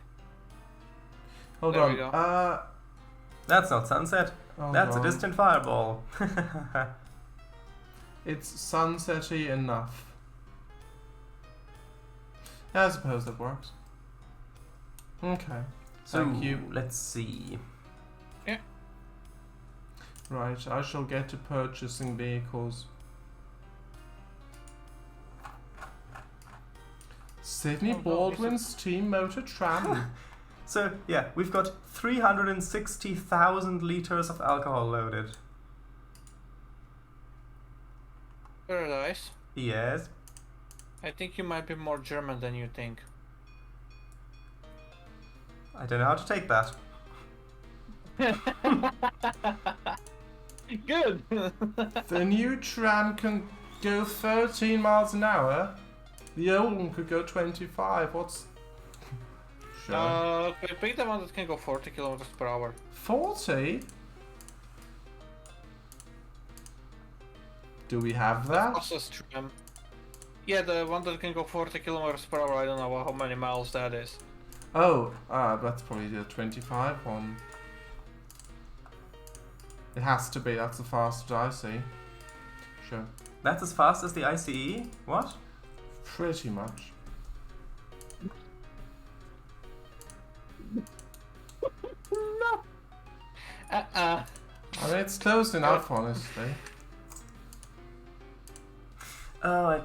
Hold There on. we go. That's not sunset. Hold That's on. a distant fireball. It's sunsetty enough. I suppose that works. Okay. So, Thank you. let's see. Right, I shall get to purchasing vehicles. Sydney Oh, no, Baldwin's Steam Motor Tram. So, yeah, we've got 360,000 liters of alcohol loaded. Paradise. Yes. I think you might be more German than you think. I don't know how to take that. Good. The new tram can go 13 miles an hour. The old one could go 25. What's... Sure. Pick the one that can go 40 kilometers per hour. 40? Do we have that? Fastest tram. Yeah, the one that can go 40 kilometers per hour. I don't know how many miles that is. Oh, that's probably the 25 one. It has to be, that's the fastest I see. Sure. That's as fast as the ICE? What? Pretty much. No. I mean, it's close enough, honestly. Oh, I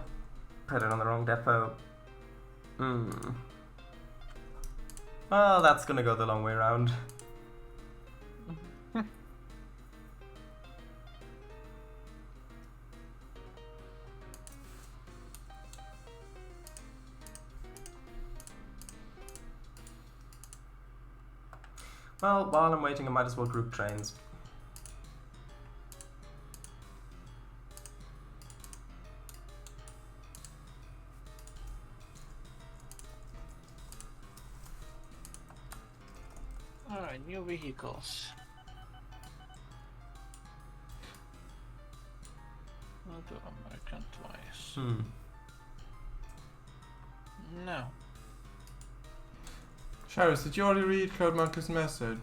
put it on the wrong depot. Well, that's gonna go the long way around. Well, while I'm waiting, I might as well group trains. Alright, new vehicles. I'll do American twice. No. Charis, did you already read Code Monkey's message?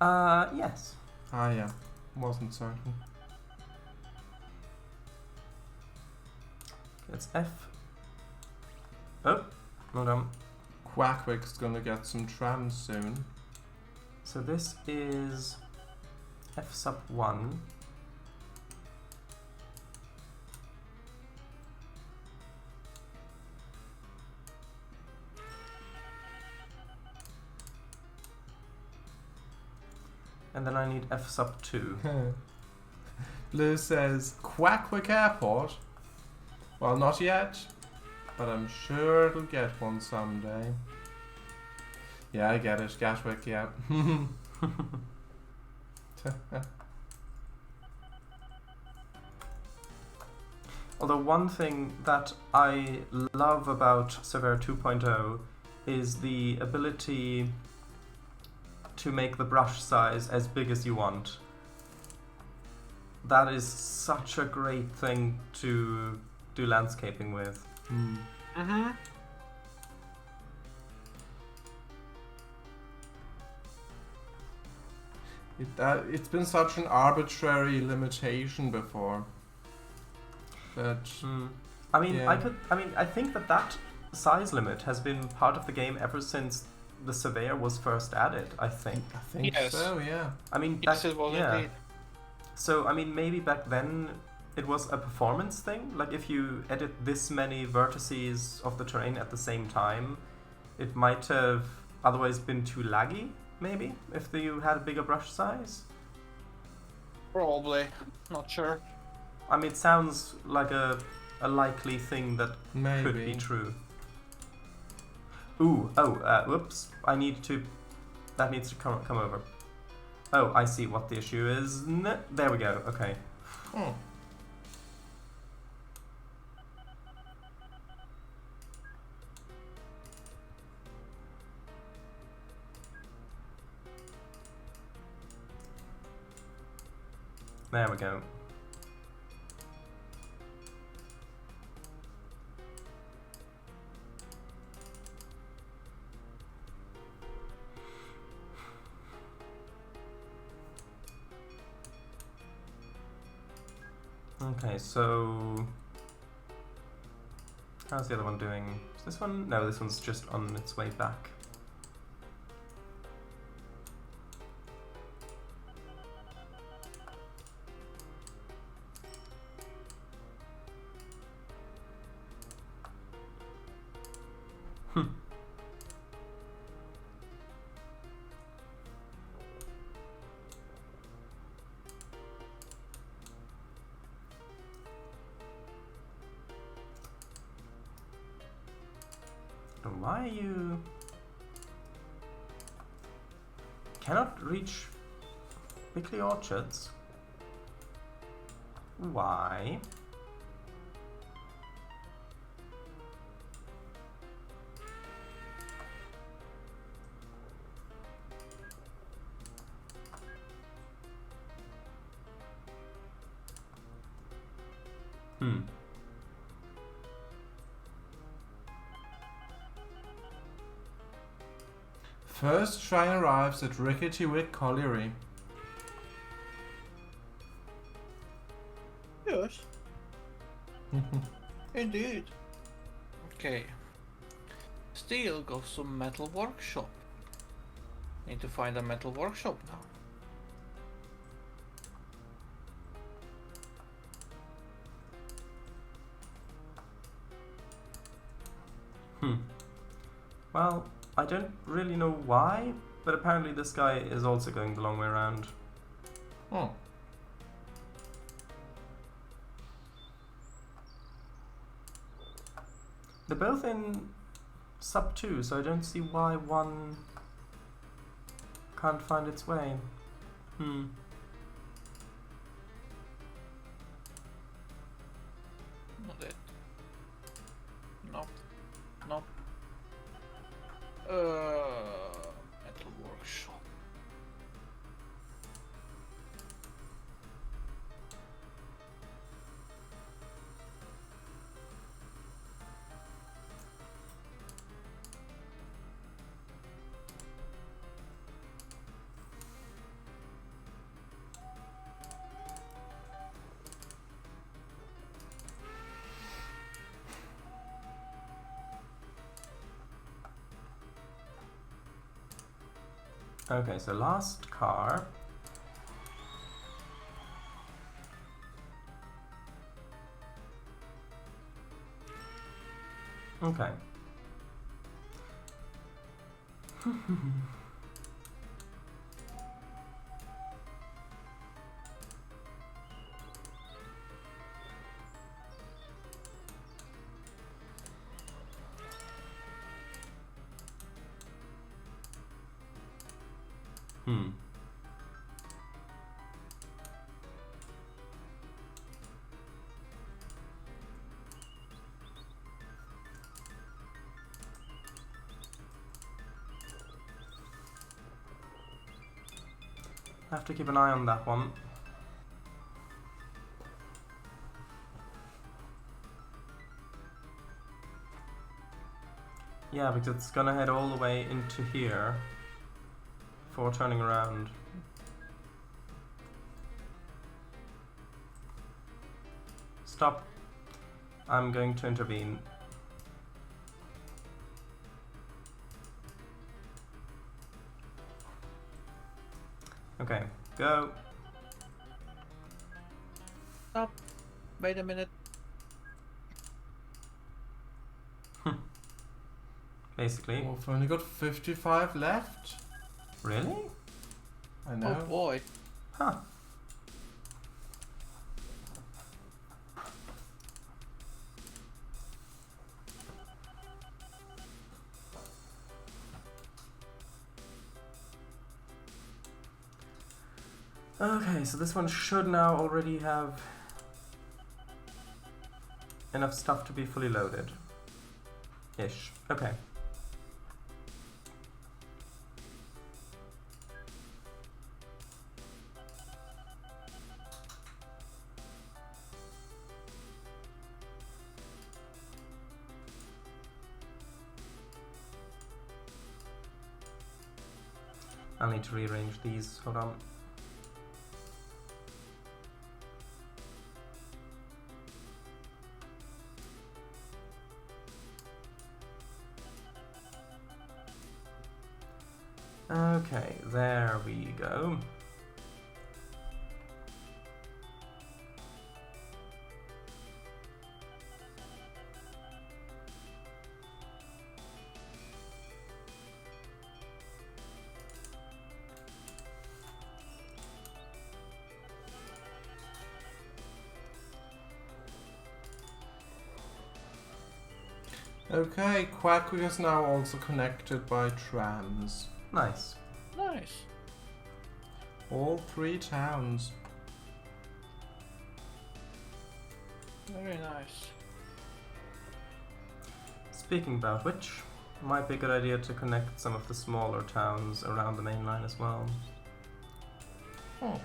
Yes. Ah, yeah. Wasn't certain. It's F. Oh, hold on. Quackwick's gonna get some trams soon. So this is F sub 1. And then I need F sub 2. Blue says, Quackwick Airport? Well, not yet, but I'm sure it'll get one someday. Yeah, I get it. Gatwick, yeah. Although one thing that I love about Surveyor 2.0 is the ability to make the brush size as big as you want. That is such a great thing to do landscaping with. Mm-hmm. It's been such an arbitrary limitation before. But I mean, yeah. I think that size limit has been part of the game ever since the surveyor was first added, I think. I think Yes. so, yeah. I mean, Yes, it was yeah. indeed. So, I mean, maybe back then it was a performance thing. Like, if you edit this many vertices of the terrain at the same time, it might have otherwise been too laggy, maybe, if you had a bigger brush size. Probably. Not sure. I mean, it sounds like a likely thing that could be Maybe. true. Ooh, whoops. That needs to come over. Oh, I see what the issue is. There we go, okay. Oh. There we go. Okay, so how's the other one doing? Is this one? No, this one's just on its way back. Why are you... Cannot reach Bickley Orchards? Why? First train arrives at Rickety Wick Colliery. Yes. Indeed. Okay. Steel goes to metal workshop. Need to find a metal workshop now. Well, I don't really know why, but apparently this guy is also going the long way around. Oh. They're both in sub 2, so I don't see why one can't find its way. Not it. Nope. Nope. Metal workshop. Okay, so last car. Okay. Have to keep an eye on that one. Yeah, because it's gonna head all the way into here before turning around. Stop. I'm going to intervene. Okay, go. Stop. Wait a minute. Basically. Oh, we've only got 55 left. Really? I know. Oh boy. Huh. Okay, so this one should now already have enough stuff to be fully loaded. Ish. Okay. I'll need to rearrange these. Hold on. Okay, there we go. Okay, Quackwick is now also connected by trams. Nice. Nice. All 3 towns. Very nice. Speaking about which, might be a good idea to connect some of the smaller towns around the main line as well. Oh.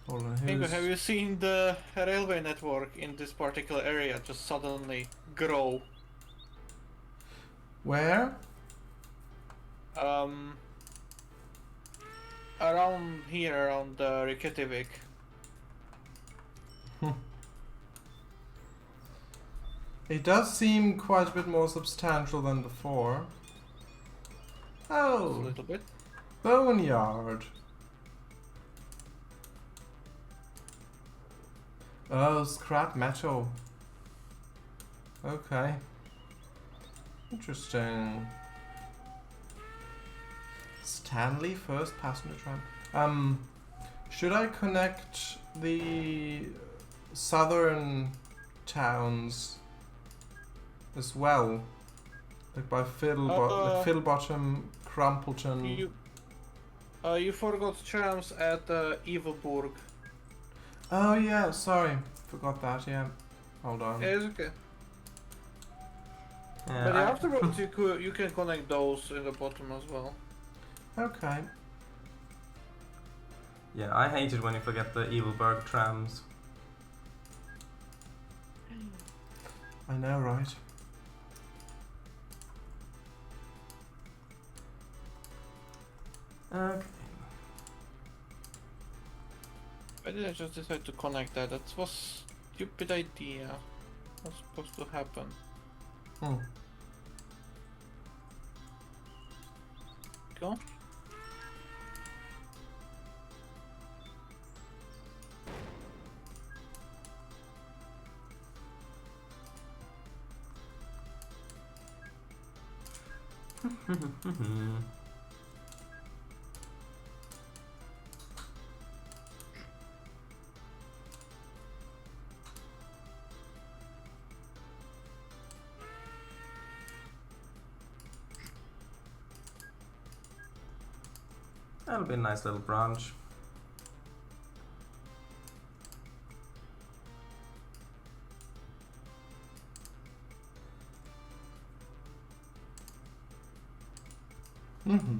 Hold on, Ingo, who's... have you seen the railway network in this particular area just suddenly grow? Where? Around here, around Reykjavik. It does seem quite a bit more substantial than before. A Oh, little bit. boneyard. Oh, scrap metal. Okay. Interesting. Stanley first passenger tram. Should I connect the southern towns as well? Like by like Philbottom, Crumpleton. You forgot trams at Evilburg. Oh yeah, sorry. Forgot that, yeah. Hold on. Yeah, it's okay. Yeah, But afterwards you can connect those in the bottom as well. Okay. yeah, I hate it when you forget the Evilburg trams. I know, right? Okay. Why did I just decide to connect that? That was a stupid idea. What's supposed to happen? Hmm. Go. That'll be a nice little branch. Mm-hmm.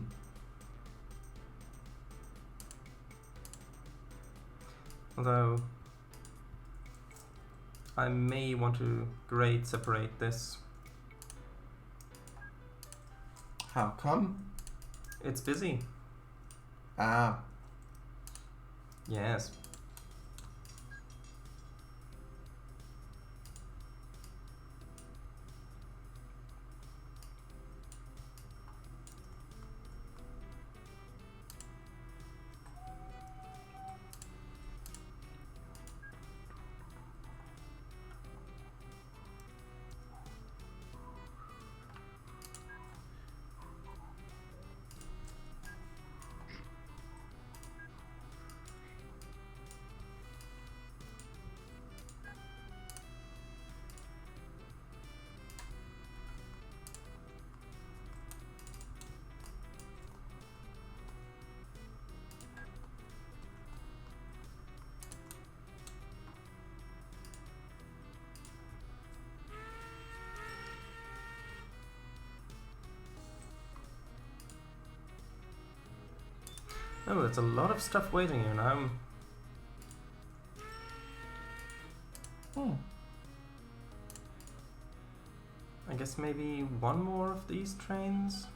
Although I may want to grade separate this. How come? It's busy. Ah. Yes. Oh, there's a lot of stuff waiting here now. I guess maybe one more of these trains?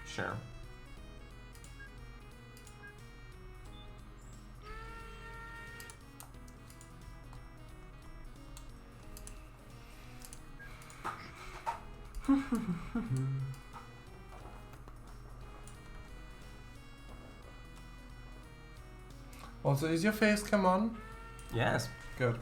Sure. Also, is your face cam on? Yes. Good.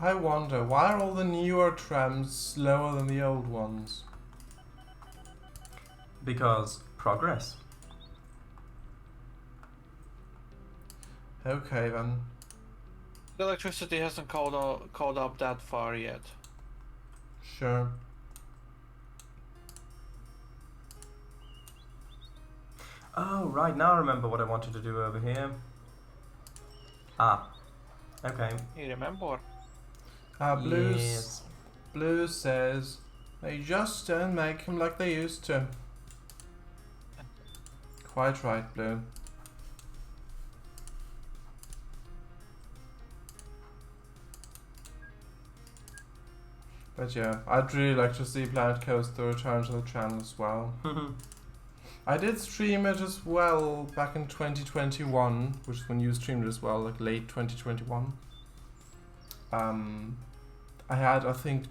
I wonder, why are all the newer trams slower than the old ones? Because progress. Okay then. The electricity hasn't caught up that far yet. Sure. Oh, right, now I remember what I wanted to do over here. Ah. Okay. You remember? Yes. Blue says they just don't make them like they used to. Quite right, Blue. But yeah, I'd really like to see Planet Coaster return to the channel as well. I did stream it as well back in 2021, which is when you streamed it as well, like late 2021. I had, I think,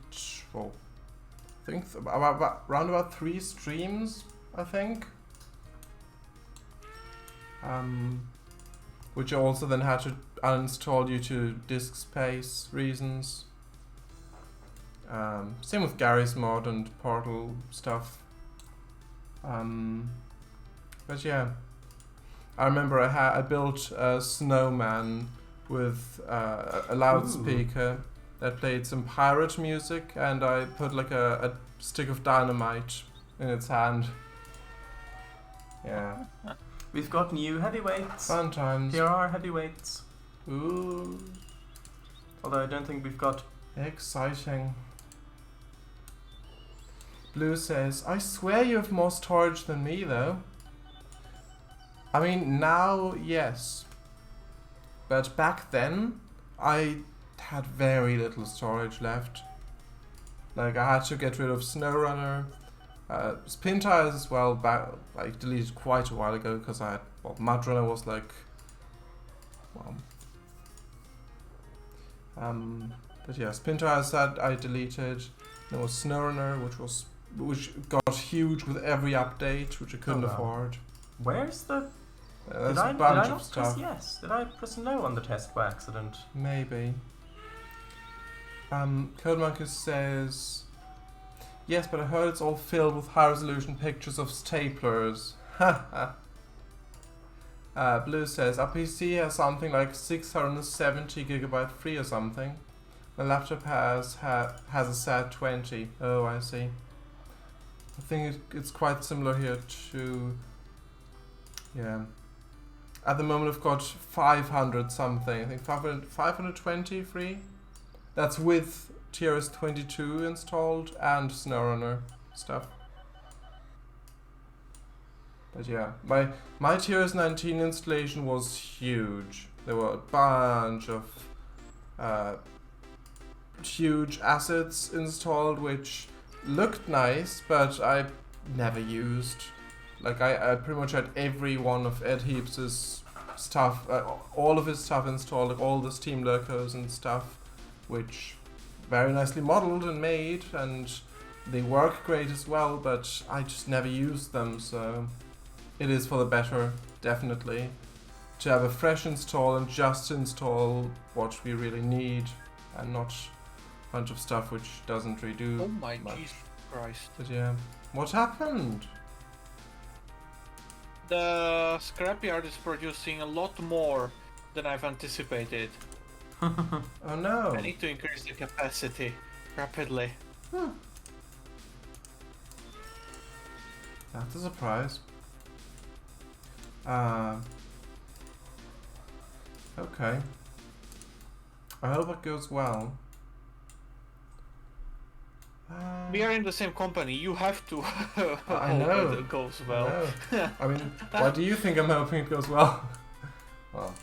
around about 3 streams, I think. Which I also then had to uninstall due to disk space reasons. Same with Gary's mod and Portal stuff. But yeah, I remember I built a snowman with a loudspeaker that played some pirate music, and I put like a stick of dynamite in its hand. Yeah. We've got new heavyweights. Fun times. Here are heavyweights. Ooh. Although I don't think we've got... Exciting. Blue says, I swear you have more storage than me though. I mean, now, yes. But back then, I had very little storage left. Like, I had to get rid of SnowRunner. Spin Tires as well, I deleted quite a while ago because I had, well, Mudrunner was like, well, but yeah, Spin Tires that I deleted. There was SnowRunner, which got huge with every update, which I couldn't afford. Where's the... There's did a I bunch not of stuff. press yes? Did I press no on the test by accident? Maybe. Codemonkey says, yes, but I heard it's all filled with high-resolution pictures of staplers. Blue says, our PC has something like 670 gigabyte free or something. My laptop has a sad 20. Oh, I see. I think it's quite similar here to... Yeah. At the moment I've got 500 something. I think 520 free. That's with TRS-22 installed and SnowRunner stuff. But yeah, my TRS-19 installation was huge. There were a bunch of huge assets installed which looked nice, but I never used. Like I pretty much had every one of Ed Heaps's stuff, all of his stuff installed, like all the Steam locos and stuff, which very nicely modeled and made, and they work great as well, but I just never used them, so it is for the better, definitely, to have a fresh install and just install what we really need, and not a bunch of stuff which doesn't redo Oh my much. Jesus Christ. But yeah, what happened? The scrapyard is producing a lot more than I've anticipated. Oh no. I need to increase the capacity. rapidly. That's a surprise. Okay. I hope it goes well. We are in the same company. You have to I hope know. it goes well. I mean, why do you think I'm hoping it goes well? Well,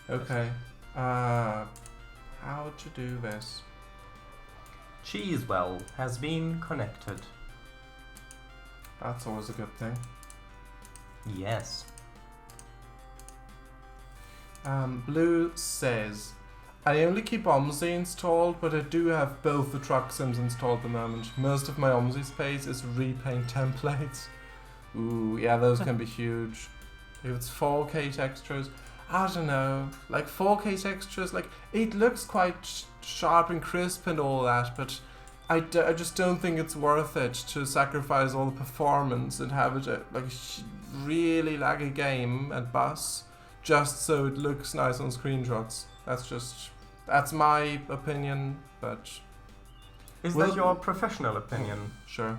okay. How to do this? Cheesewell has been connected. That's always a good thing. Yes. Blue says, I only keep OMSI installed, but I do have both the truck sims installed at the moment. Most of my OMSI space is repaint templates. Ooh, yeah, those can be huge. If it's 4K textures, I don't know. Like 4K textures, like it looks quite sharp and crisp and all that, but I just don't think it's worth it to sacrifice all the performance and have it like a really laggy game at bus just so it looks nice on screenshots. That's my opinion, but Is that your professional opinion? sure.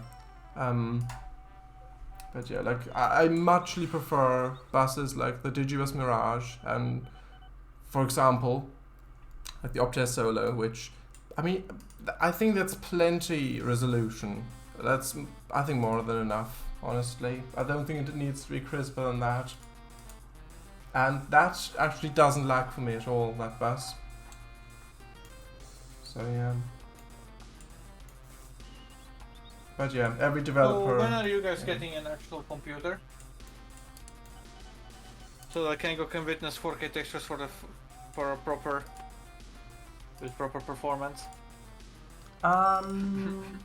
But yeah, like I muchly prefer buses like the Digibus Mirage and, for example, like the Optest Solo, which, I mean, I think that's plenty resolution. That's, I think, more than enough, honestly. I don't think it needs to be crisper than that. And that actually doesn't lag for me at all, that bus. So yeah. But yeah, every developer... So when are you guys getting an actual computer? So that Kango can witness 4K textures for a proper... with proper performance? 42.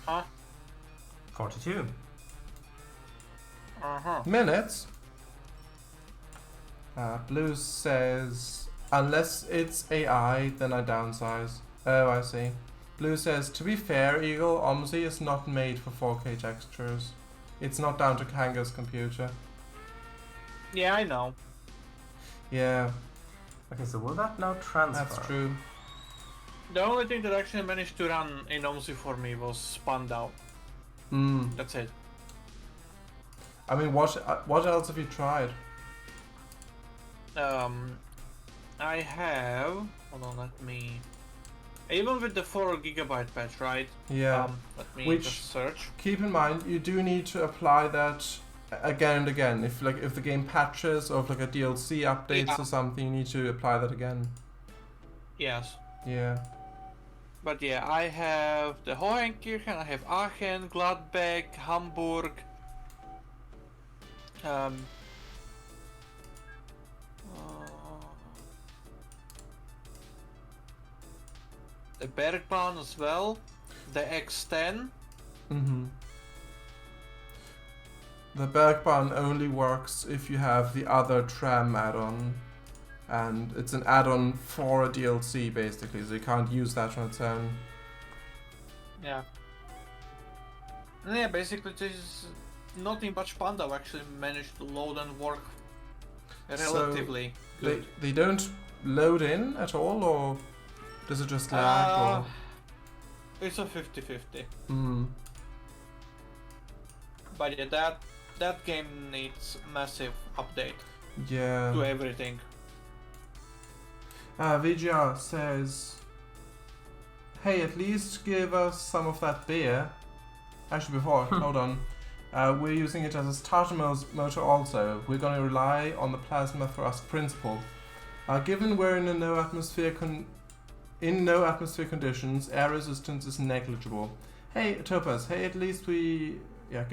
Huh? 42. Uh-huh. Minutes? Blue says, unless it's AI, then I downsize. Oh, I see. Blue says, to be fair, Eagle OMSI is not made for 4K textures. It's not down to Kanga's computer. Yeah, I know. Yeah, Okay, so will that now transfer? that's true. The only thing that actually managed to run in OMSI for me was Spandau. That's it. I mean, what else have you tried? I have... Hold on, let me... Even with the 4GB patch, right? Yeah. Let me Which- just search. Keep in mind, you do need to apply that again and again. If the game patches or if like a DLC updates Yeah. or something, you need to apply that again. Yes. Yeah. But yeah, I have the Hohenkirchen, I have Aachen, Gladbeck, Hamburg. The Bergbahn as well, the X10. The Bergbahn only works if you have the other tram add-on, and it's an add-on for a DLC basically, so you can't use that on its own. Yeah. And yeah, basically there's nothing but Spandau actually managed to load and work relatively good. They don't load in at all, or does it just lag? It's a 50-50. Or But yeah, that game needs massive update yeah. to everything. VGR says, hey, at least give us some of that beer. Actually, before, hold on. We're using it as a starter motor also. We're going to rely on the plasma thrust principle. Given we're in a no atmosphere conditions, air resistance is negligible. Hey, Topaz, hey, at least give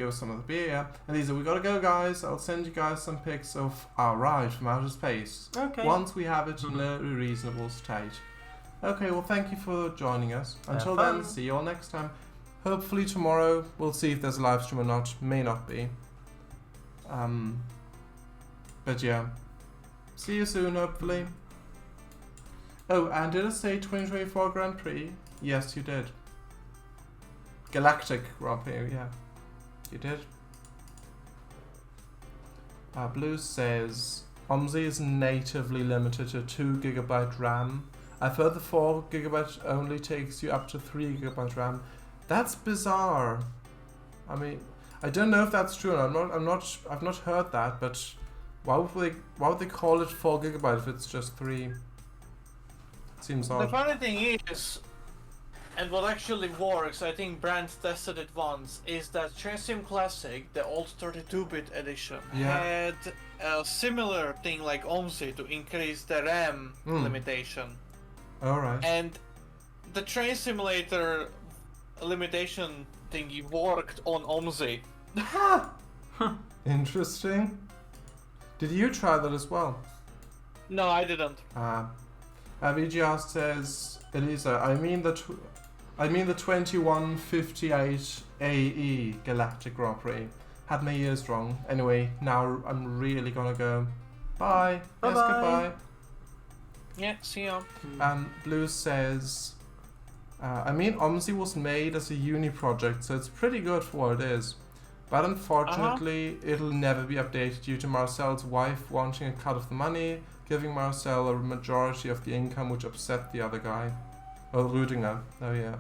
us some of the beer, yeah. And these are, we gotta go, guys. I'll send you guys some pics of our ride from outer space. Okay. Once we have it in a reasonable state. Okay, well, thank you for joining us. Until fun. then, see you all next time. Hopefully tomorrow, we'll see if there's a live stream or not. May not be. But yeah. See you soon, hopefully. Oh, and did I say 2024 Grand Prix? Yes, you did. Galactic Grand Prix, yeah. You did. Blue says, OMSI is natively limited to 2 GB RAM. I've heard the 4 GB only takes you up to 3 GB RAM. That's bizarre. I mean, I don't know if that's true. I've not heard that, but why would they call it 4 GB if it's just 3? Seems The odd. funny thing is, and what actually works, I think Brand tested it once, is that Train Sim Classic, the old 32-bit edition, had a similar thing like OMSI to increase the RAM limitation. Alright. And the Train Simulator limitation thingy worked on OMSI. Interesting. Did you try that as well? No, I didn't. VGR says, Elisa, I mean the 2158 AE Galactic Grand Prix. Had my ears wrong. Anyway, now I'm really gonna go. Bye. Bye Yes, bye. goodbye. Yeah, see ya. Blue says, I mean, OMSI was made as a uni project, so it's pretty good for what it is. But unfortunately, it'll never be updated due to Marcel's wife wanting a cut of the money, giving Marcel a majority of the income, which upset the other guy. Oh, Rüdinger. Oh, yeah.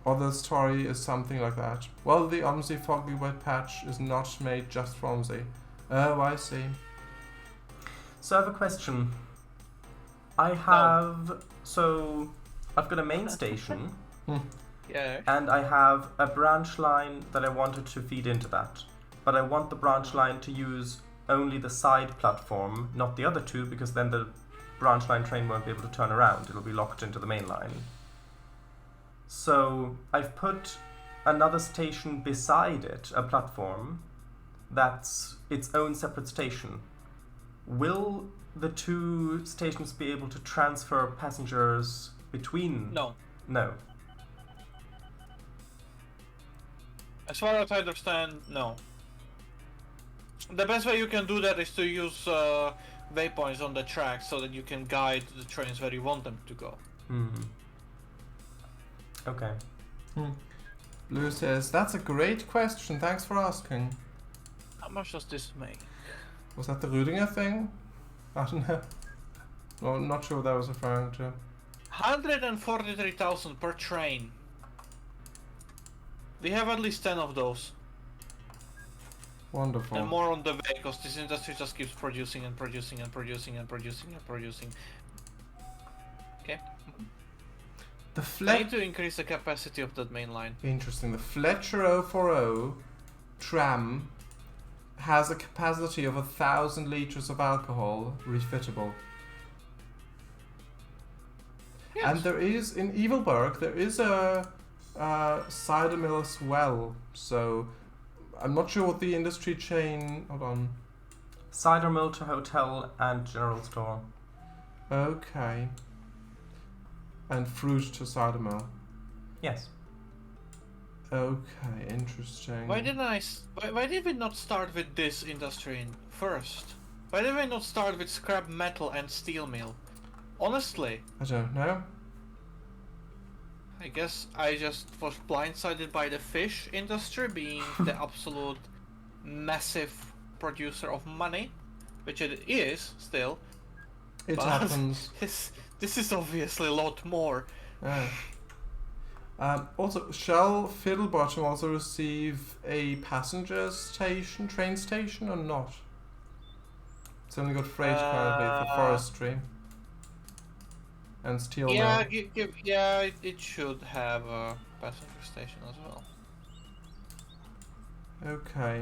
Or the story is something like that. Well, the OMSI 4 GB patch is not made just for OMSI. Oh, I see. So I have a question. I've got a main station, Yeah. and I have a branch line that I wanted to feed into that. But I want the branch line to use only the side platform, not the other two, because then the branch line train won't be able to turn around. It'll be locked into the main line. So I've put another station beside it, a platform, that's its own separate station. Will the two stations be able to transfer passengers between? No. No. As far as I understand, no. The best way you can do that is to use waypoints on the track so that you can guide the trains where you want them to go. Okay. Blue says, that's a great question, thanks for asking. How much does this make? Was that the Rüdinger thing? I don't know. No, I'm not sure what that was referring to. 143,000 per train. We have at least 10 of those. Wonderful. And more on the way, because this industry just keeps producing and producing and producing and producing and producing. Okay. The I need to increase the capacity of that main line. Interesting. The Fletcher 040 tram has a capacity of 1,000 liters of alcohol refittable. Yes. And there is, in Evilburg, there is a cider mill as well. So I'm not sure what the industry chain. Hold on. Cider mill to hotel and general store. Okay. And fruit to cider mill. Yes. Okay, interesting. Why did we not start with this industry first? Why did we not start with scrap metal and steel mill? Honestly, I don't know. I guess I just was blindsided by the fish industry being the absolute massive producer of money, which it is still. It But happens. This is obviously a lot more. Yeah. Also, shall Fiddlebottom also receive a passenger station, train station, or not? It's only got freight currently for forestry and steel Yeah, mill. it should have a passenger station as well. Okay.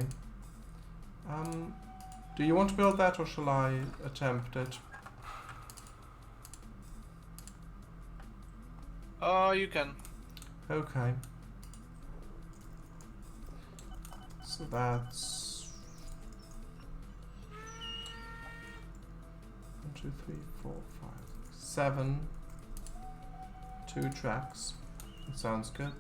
Do you want to build that, or shall I attempt it? You can. Okay. So that's 1, 2, 3, 4, 5, 7. 2 tracks. That sounds good.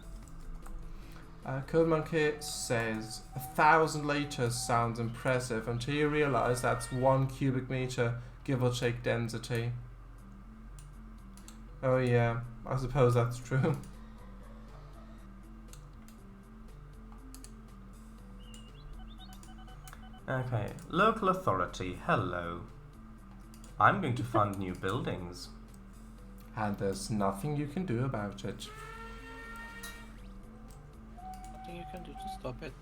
Code Monkey says 1,000 liters sounds impressive until you realize that's 1 cubic meter, give or take density. Oh yeah, I suppose that's true. Okay. Local authority. Hello. I'm going to fund new buildings. And there's nothing you can do about it. Nothing you can do to stop it.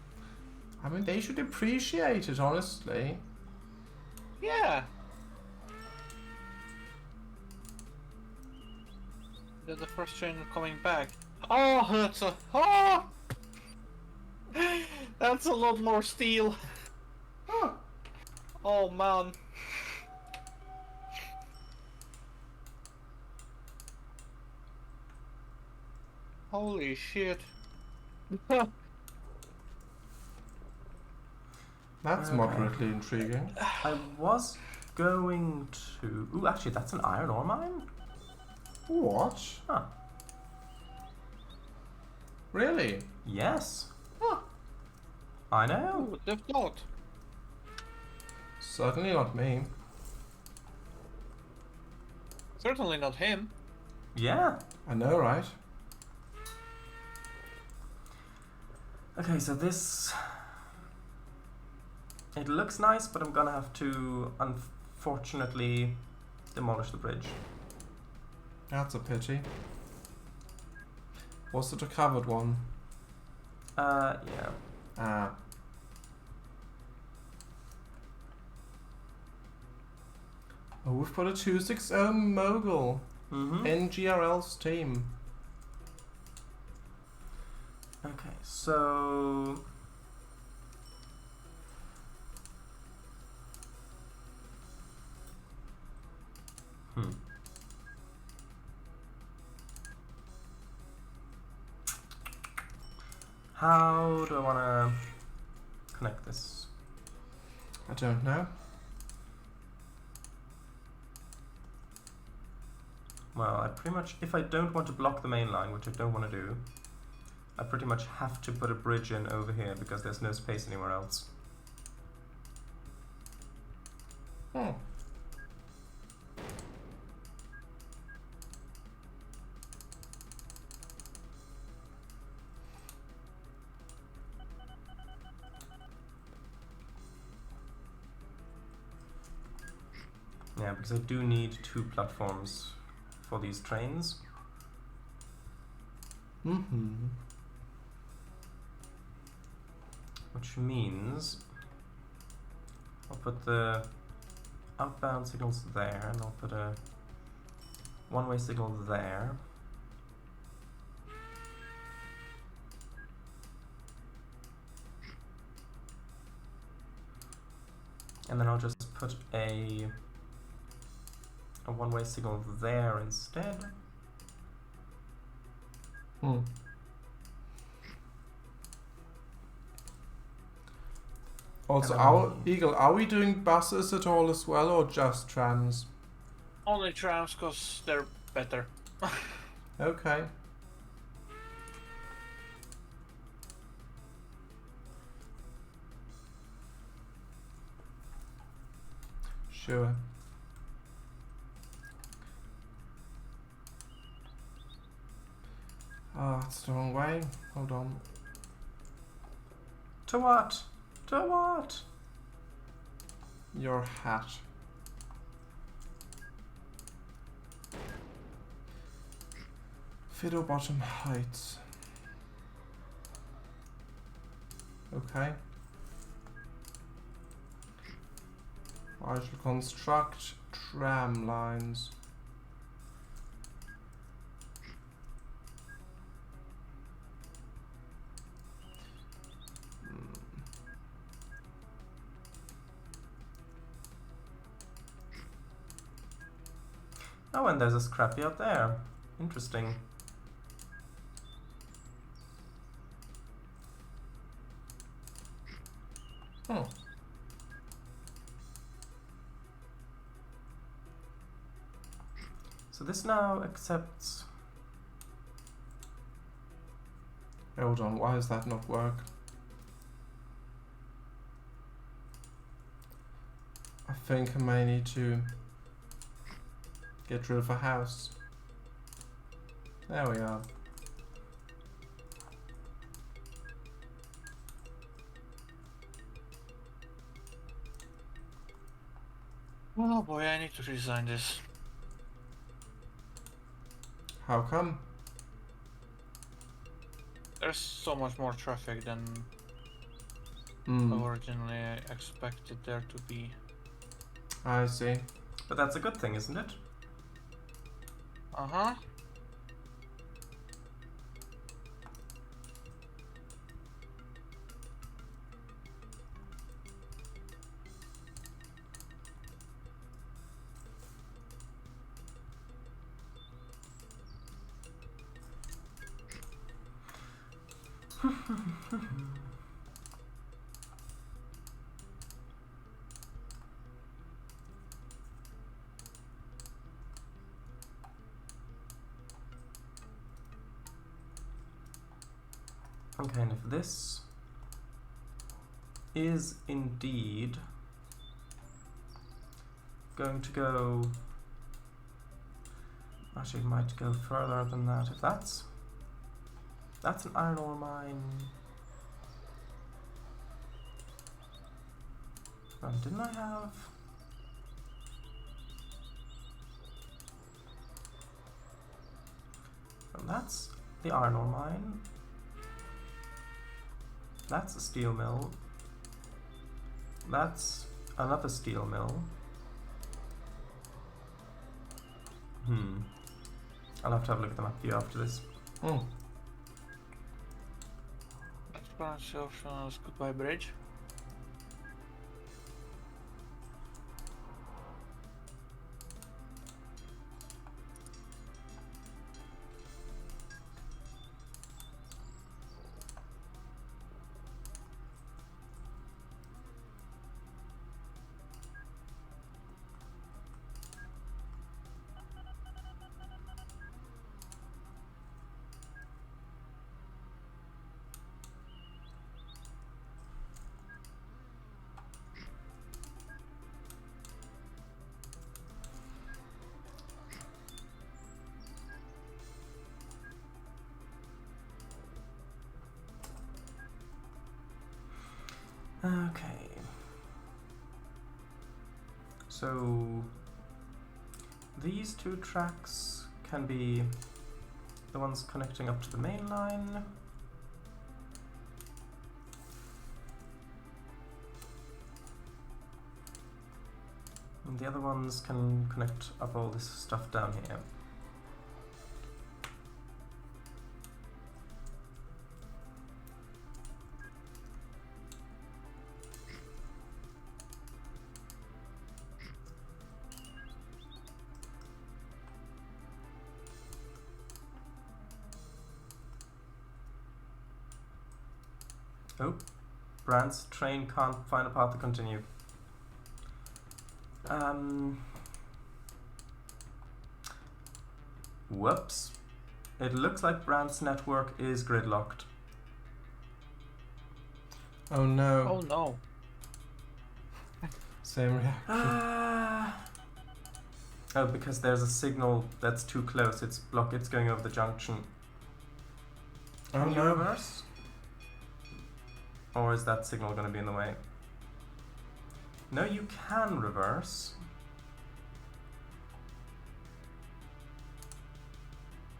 I mean, they should appreciate it, honestly. Yeah. There's the first train coming back. Oh, that's a lot more steel. Oh, Oh man. Holy shit. that's Okay. moderately intriguing. I was going to... Ooh, actually, that's an iron ore mine? What? Huh. Really? Yes. Huh. I know. Who would have thought? Certainly not me. Certainly not him. Yeah. I know, right? Okay, so this... It looks nice, but I'm gonna have to, unfortunately, demolish the bridge. That's a pity. Was it a covered one? Yeah. Ah. Oh, we've got a 260 mogul. Mm-hmm. NGRL's team. Okay, so... How do I want to connect this? I don't know. Well, I pretty much, if I don't want to block the main line, which I don't want to do, I pretty much have to put a bridge in over here because there's no space anywhere else. Hmm. Yeah, because I do need 2 platforms for these trains. Mm-hmm. Which means I'll put the outbound signals there, and I'll put a one-way signal there. And then I'll just put a one-way signal there instead. Hmm. Also, Eagle, are we doing buses at all as well, or just trams? Only trams, cause they're better. Okay. Sure. Oh, it's the wrong way. Hold on. To what? To what? Your hat. Fiddle bottom heights. Okay. I shall construct tram lines. Oh, and there's a scrapyard there. Interesting. Oh. So this now accepts... Hold on, why does that not work? I think I may need to get rid of a house. There we are. Oh boy, I need to resign this. How come? There's so much more traffic than Hmm. originally I expected there to be. I see. But that's a good thing, isn't it? Uh-huh. Okay, and if this is indeed going to go... Actually, it might go further than that. If that's an iron ore mine... didn't I have... Well, that's the iron ore mine. That's a steel mill. That's another steel mill. I'll have to have a look at the map view after this. Hmm. Let's pronounce options goodbye bridge. Okay. So these two tracks can be the ones connecting up to the main line. And the other ones can connect up all this stuff down here. Oh, Brand's train can't find a path to continue. Whoops. It looks like Brand's network is gridlocked. Oh no. Oh no. Same reaction. Oh, because there's a signal that's too close. It's blocked. It's going over the junction. Oh Can you no. reverse? Or is that signal going to be in the way? No, you can reverse.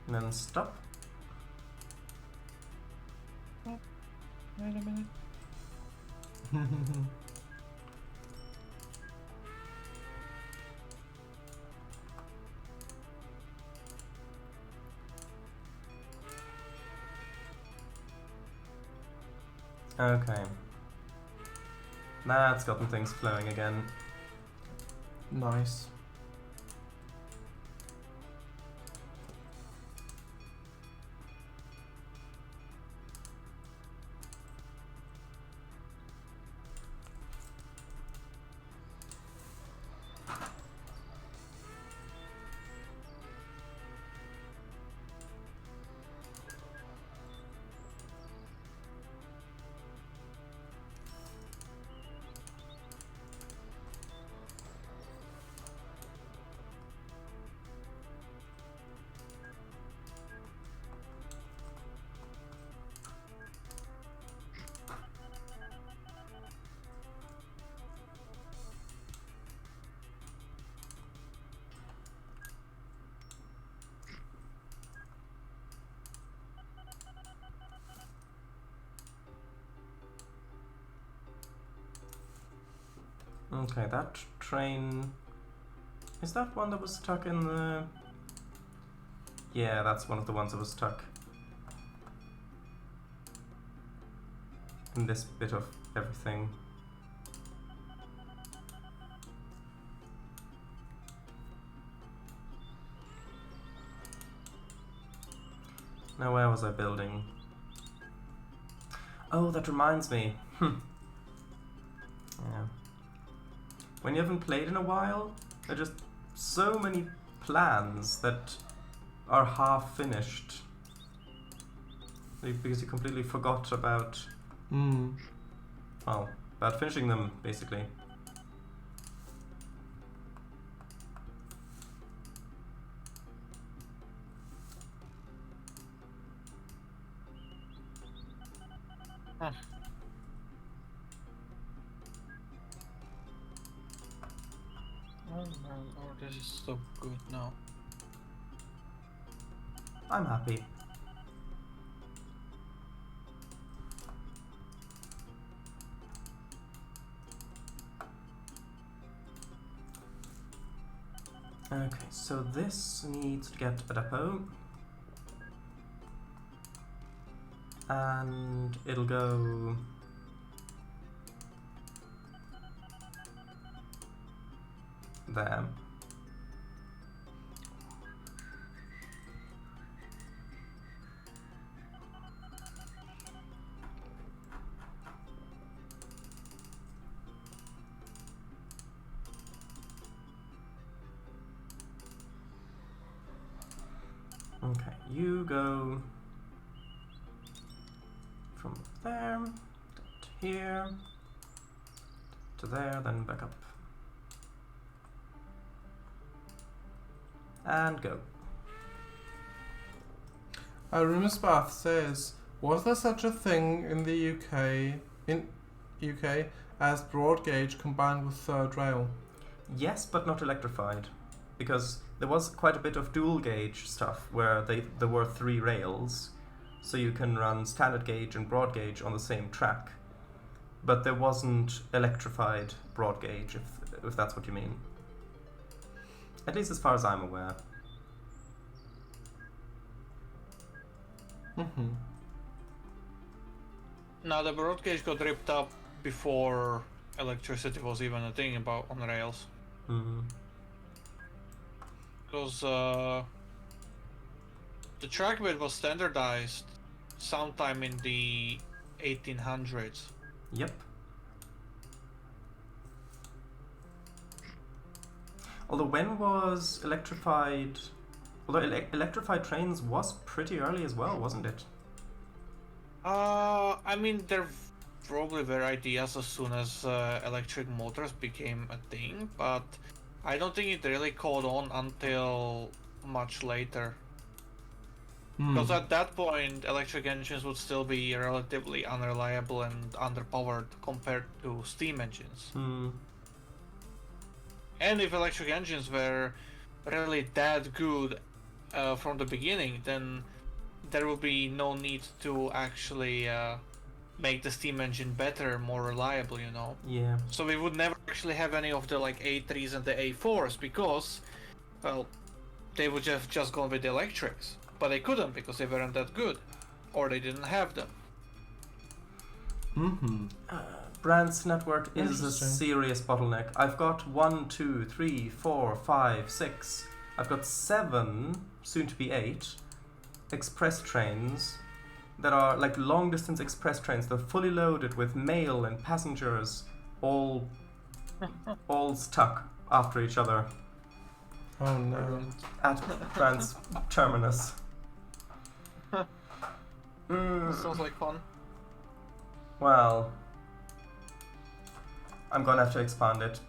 And then stop. Wait a minute. Okay. That's gotten things flowing again. Nice. Okay, that train... Is that one that was stuck in the... Yeah, that's one of the ones that was stuck in this bit of everything. Now, where was I building? Oh, that reminds me. Yeah. When you haven't played in a while, there are just so many plans that are half finished. Because you completely forgot about, well, about finishing them, basically. Huh. Oh no, oh, this is so good now. I'm happy. Okay, so this needs to get a depot. And it'll go... there. Okay, you go from there to here to there, then back up. And go. Rumours Bath says, was there such a thing in the UK as broad gauge combined with third rail? Yes, but not electrified. Because there was quite a bit of dual gauge stuff where there were 3 rails, so you can run standard gauge and broad gauge on the same track. But there wasn't electrified broad gauge, if that's what you mean. At least as far as I'm aware. Now the broad gauge got ripped up before electricity was even a thing about on rails. Because the track bed was standardized sometime in the 1800s. Yep. Although when was electrified... Although electrified trains was pretty early as well, wasn't it? I mean, there probably were ideas as soon as electric motors became a thing, but I don't think it really caught on until much later. Because at that point, electric engines would still be relatively unreliable and underpowered compared to steam engines. And if electric engines were really that good from the beginning, then there would be no need to actually make the steam engine better, more reliable, you know. Yeah. So we would never actually have any of the like A3s and the A4s because, well, they would have just gone with the electrics. But they couldn't because they weren't that good, or they didn't have them. Brand's network is a serious bottleneck. I've got 1, 2, 3, 4, 5, 6. I've got 7, soon to be 8, express trains that are like long distance express trains. They're fully loaded with mail and passengers, all stuck after each other. Oh no. At Brand's terminus. Sounds like fun. Well, I'm gonna have to expand it.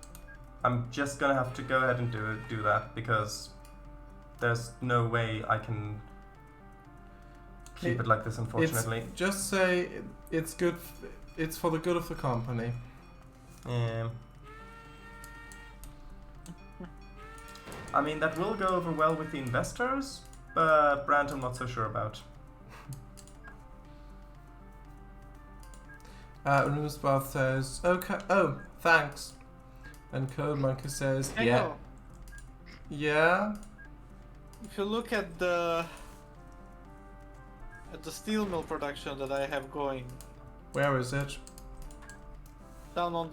I'm just gonna have to go ahead and do that because there's no way I can keep it like this, unfortunately. Just say it's good. It's for the good of the company. Yeah. I mean, that will go over well with the investors, but Brand I'm not so sure about. Rumours Bath says, okay. Oh, thanks. And Code Monkey says, I yeah. know. Yeah? If you look at the steel mill production that I have going Where is it? down on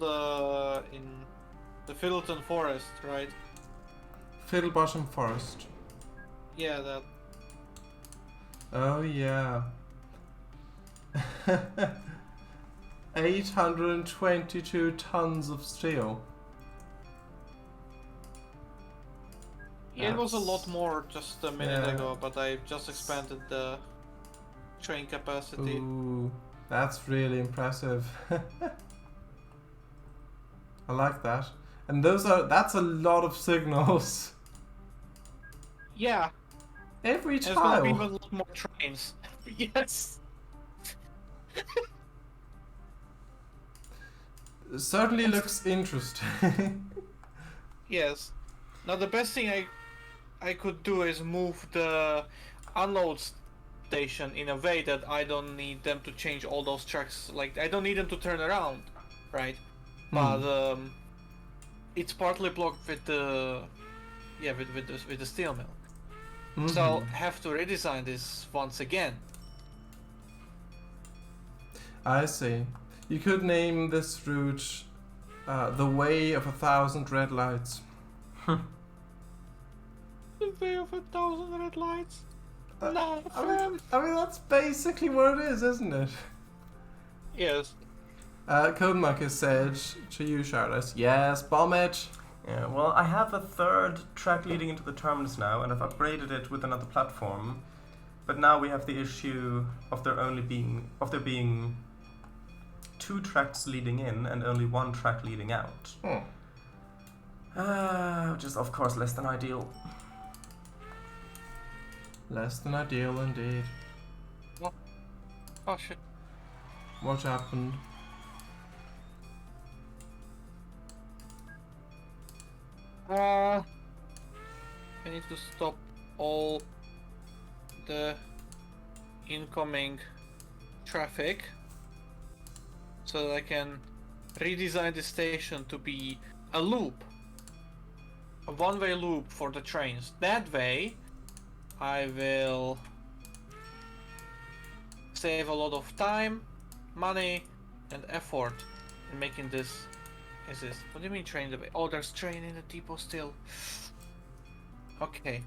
in the Fiddleton Forest, right? Fiddlebottom Forest. Yeah, that. Oh yeah. 822 tons of steel. Yeah, it was a lot That's- more just a minute yeah. ago, but I just expanded the train capacity. Ooh, that's really impressive. I like that. And that's a lot of signals. Yeah, Every and it's gonna be tile. even a lot more trains. Yes. Certainly looks interesting. Yes. Now the best thing I could do is move the unload station in a way that I don't need them to change all those tracks. Like I don't need them to turn around, right? But it's partly blocked with the with the steel mill. So have to redesign this once again. I see. You could name this route the Way of 1,000 Red Lights. The way of 1,000 red lights. No, I mean, that's basically what it is, isn't it? Yes. Code Monkey said to you, Charlotte, yes, bomb it. Yeah, well, I have a third track leading into the terminus now, and I've upgraded it with another platform. But now we have the issue of there being 2 tracks leading in and only 1 track leading out. Which is, of course, less than ideal. Less than ideal indeed. Oh shit. What happened? I need to stop all the incoming traffic so that I can redesign the station to be a loop, a one-way loop for the trains. That way I will save a lot of time, money and effort in making this. Is this? What do you mean train the way? Oh, there's train in the depot still. Okay.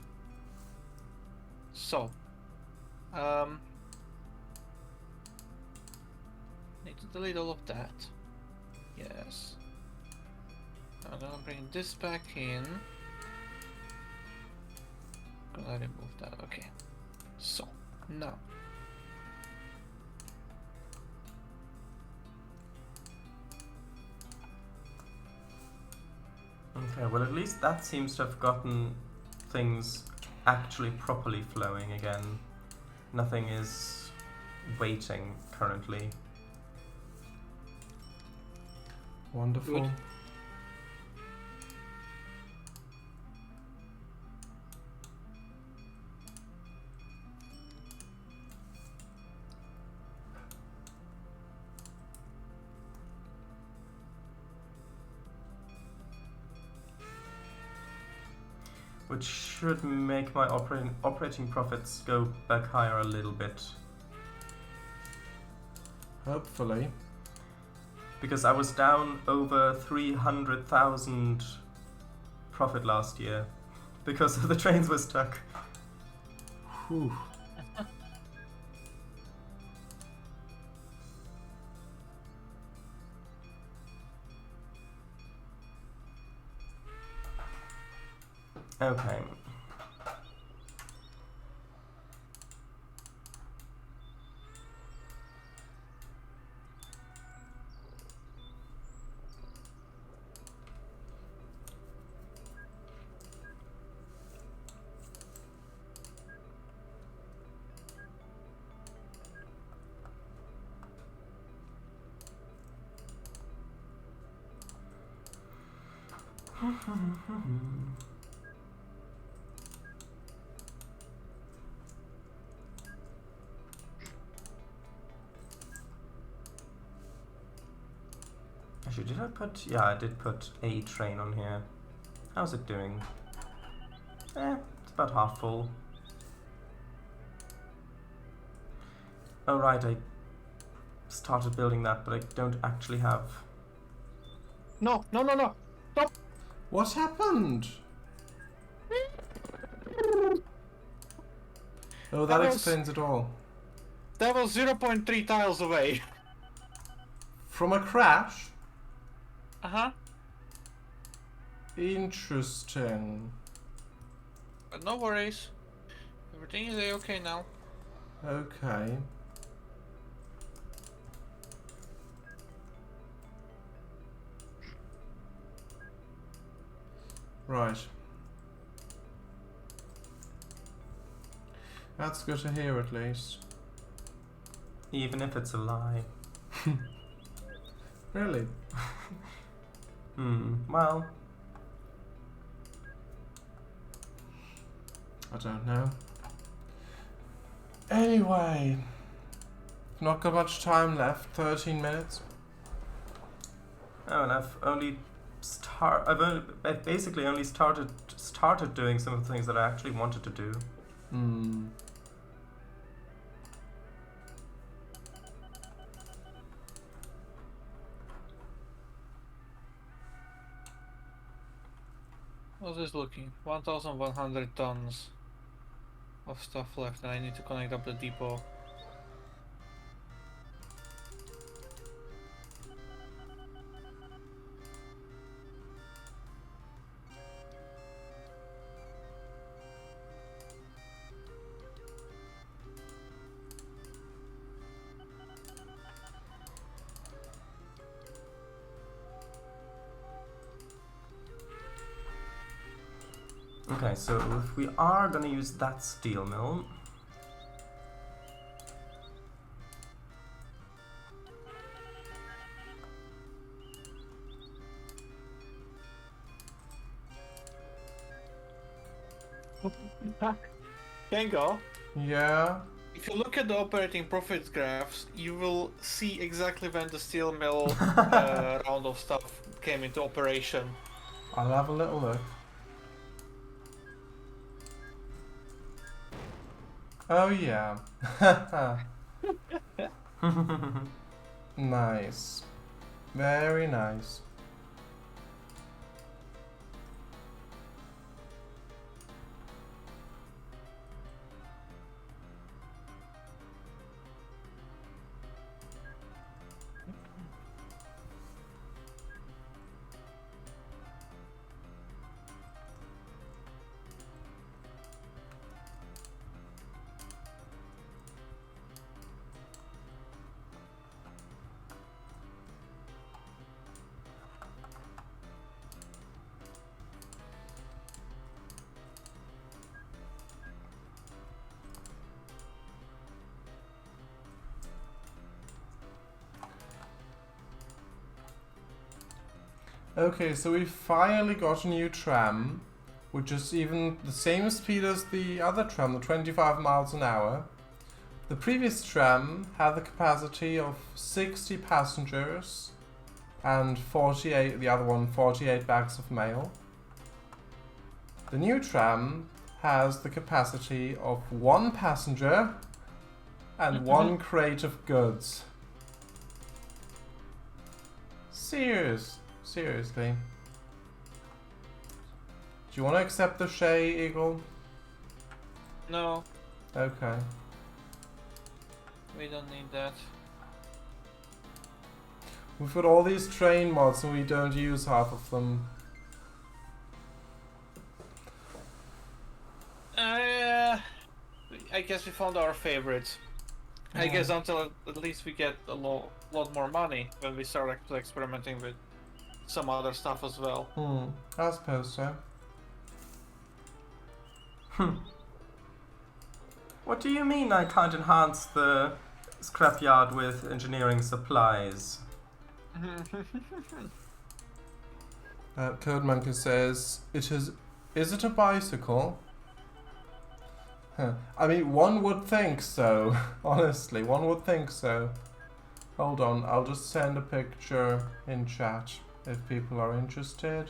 So, need to delete all of that. Yes. I'm gonna bring this back in. Gonna remove that. Okay. So now. Okay, well, at least that seems to have gotten things actually properly flowing again. Nothing is waiting currently. Wonderful. Good. Which should make my operating profits go back higher a little bit. Hopefully. Because I was down over 300,000 profit last year because the trains were stuck. Whew. Okay. I Actually, did I put... Yeah, I did put a train on here. How's it doing? It's about half full. Oh right, I started building that, but I don't actually have... No. Stop. What happened? Oh, that explains it all. That was 0.3 tiles away. From a crash? Uh-huh. Interesting. But no worries. Everything is okay now. Okay. Right. That's good to hear at least. Even if it's a lie. Really? Well... I don't know. Anyway, not got much time left. 13 minutes. Oh, and I've basically only started doing some of the things that I actually wanted to do. How's this looking? 1,100 tons of stuff left, and I need to connect up the depot. Okay, so if we are going to use that steel mill... Kengo, Yeah. if you look at the operating profits graphs, you will see exactly when the steel mill round of stuff came into operation. I'll have a little look. Oh yeah. Nice. Very nice. Okay, so we finally got a new tram, which is even the same speed as the other tram, the 25 miles an hour. The previous tram had the capacity of 60 passengers and 48, the other one 48 bags of mail. The new tram has the capacity of 1 passenger and 1 crate of goods. Seriously. Do you want to accept the Shay, Eagle? No, Okay. we don't need that. We've got all these train mods and we don't use half of them. I guess we found our favorites. I guess until at least we get a lot more money when we start actually experimenting with some other stuff as well. I suppose so. What do you mean I can't enhance the scrapyard with engineering supplies? Code Monkey says, is it a bicycle? I mean, one would think so. Honestly, one would think so. Hold on, I'll just send a picture in chat if people are interested.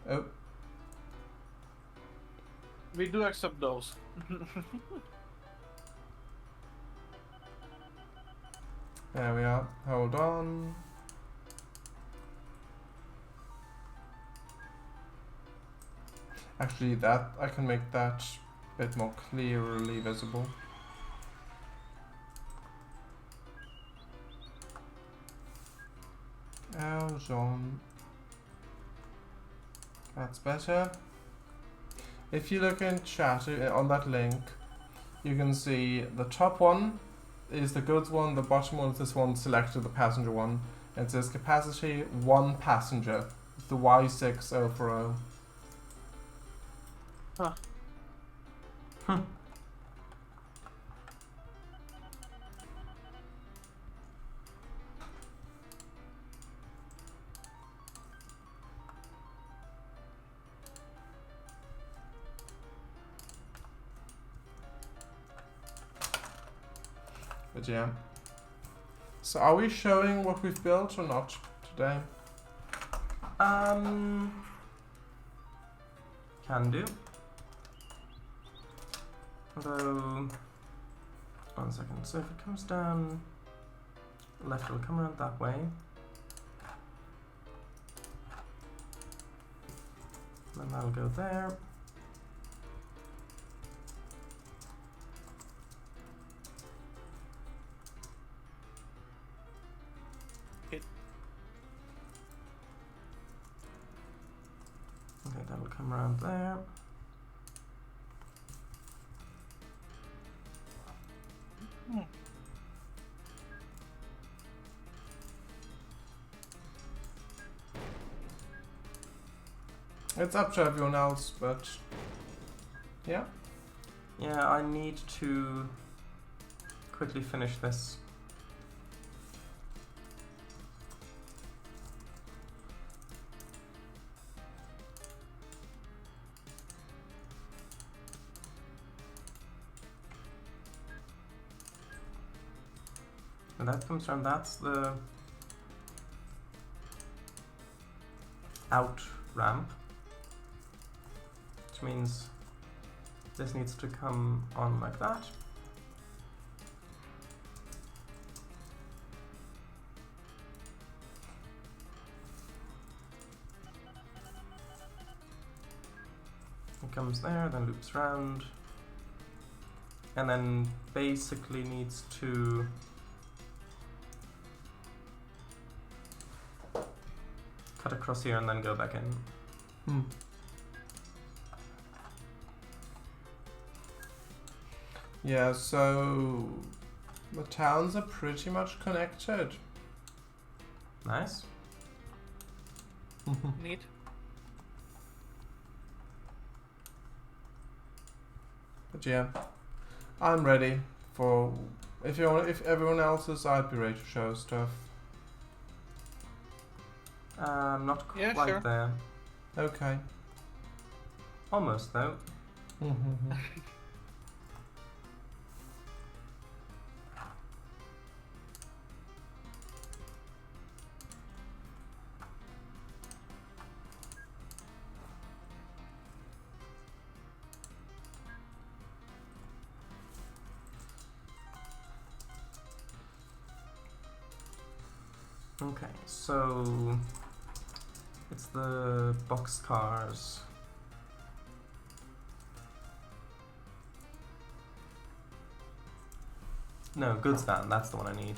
Oh, We do accept those. there we are. Hold on. Actually, that I can make that a bit more clearly visible. Hold on. That's better. If you look in chat on that link, you can see the top one is the goods one, the bottom one is this one selected, the passenger one. And it says capacity 1 passenger. It's the Y6040. Huh. But yeah. So are we showing what we've built or not today? Can do. Although, 1 second. So if it comes down left, it'll come around that way. Then that'll go there. Okay, that'll come around there. It's up to everyone else, but yeah. Yeah, I need to quickly finish this. And that comes from, that's the out ramp, which means this needs to come on like that. It comes there, then loops around, and then basically needs to cut across here and then go back in. Yeah, so the towns are pretty much connected. Nice. Neat. But yeah, I'm ready for if everyone else is, I'd be ready to show stuff. Not Yeah, quite sure. there. Okay. Almost though. Okay, so it's the boxcars. No, goods van, that's the one I need.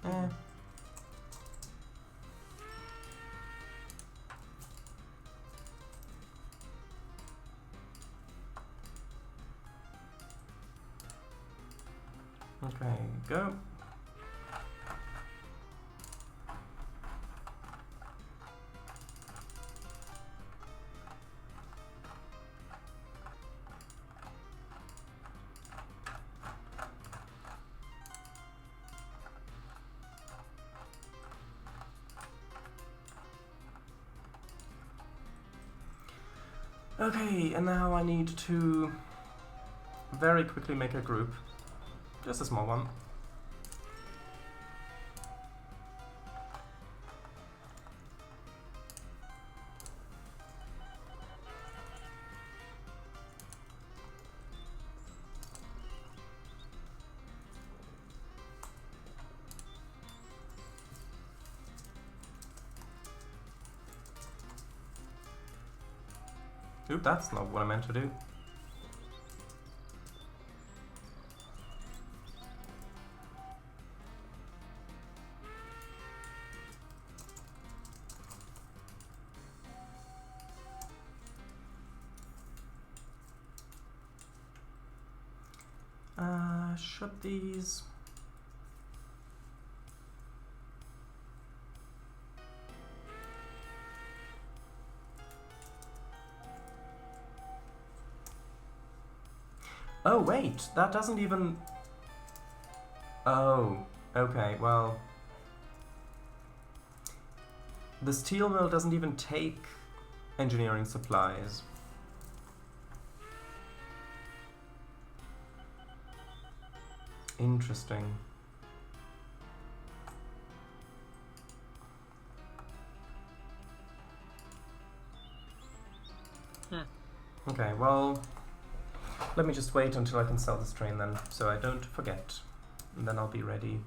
Eh. Okay, go. Okay, and now I need to very quickly make a group. Just a small one. Oop, that's not what I meant to do. Should these... Oh wait, that doesn't even... Oh, okay, well... The steel mill doesn't even take engineering supplies. Interesting. Okay, well... Let me just wait until I can sell this train then, so I don't forget. And then I'll be ready.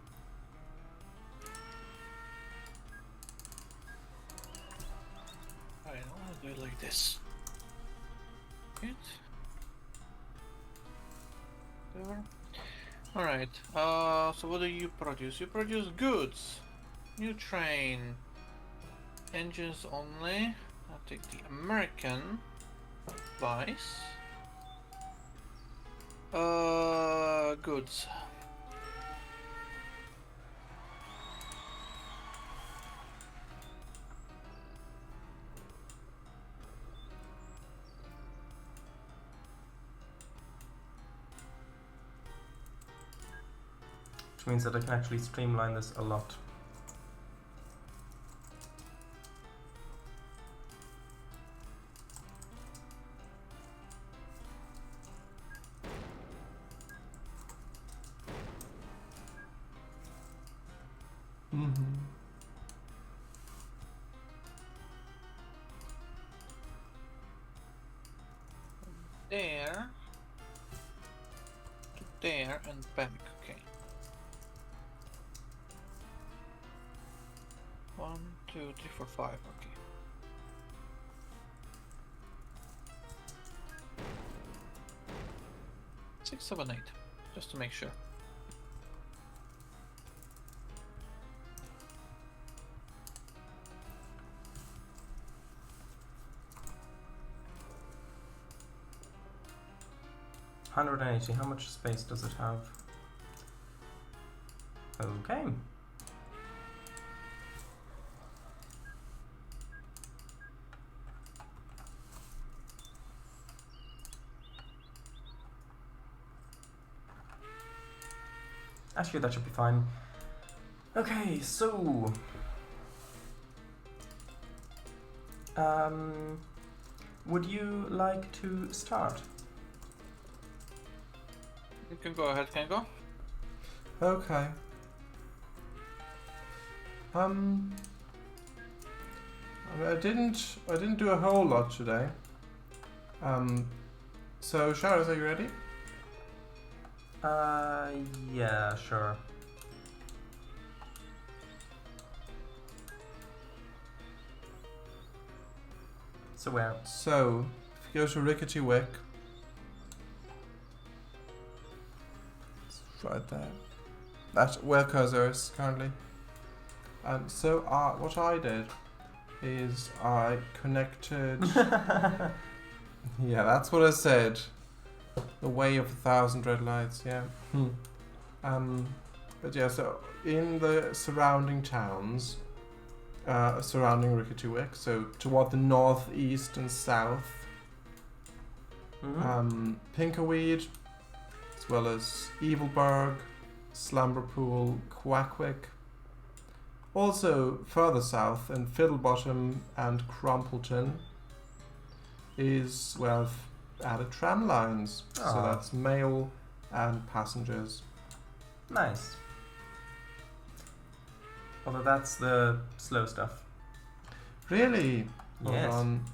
Alright, I'll do it like this. Good. Whatever. Alright, so what do you produce? You produce goods. New train. Engines only. I'll take the American. Vice. Goods. Which means that I can actually streamline this a lot. There. To there and back, okay. 1, 2, 3, 4, 5, okay. 6, 7, 8, just to make sure. $180. How much space does it have? Okay. Actually, that should be fine. Okay, so... would you like to start? You can go ahead, Kengo. Okay. I didn't do a whole lot today. So Shadows, are you ready? Yeah, sure. So where? So, if you go to Rickety Wick, it's right there. That's where cursor is currently. So what I did is I connected. Yeah, that's what I said. The way of 1,000 red lights. Yeah. But yeah, so in the surrounding towns, surrounding Rickety Wick, so toward the northeast and south, Pinkerweed, as well as Evilburg, Slumberpool, Quackwick. Also further south in Fiddlebottom and Crumpleton. is, well, added tram lines. So Aw. that's mail and passengers. Nice. Although that's the slow stuff. Really? Hold Yes. on.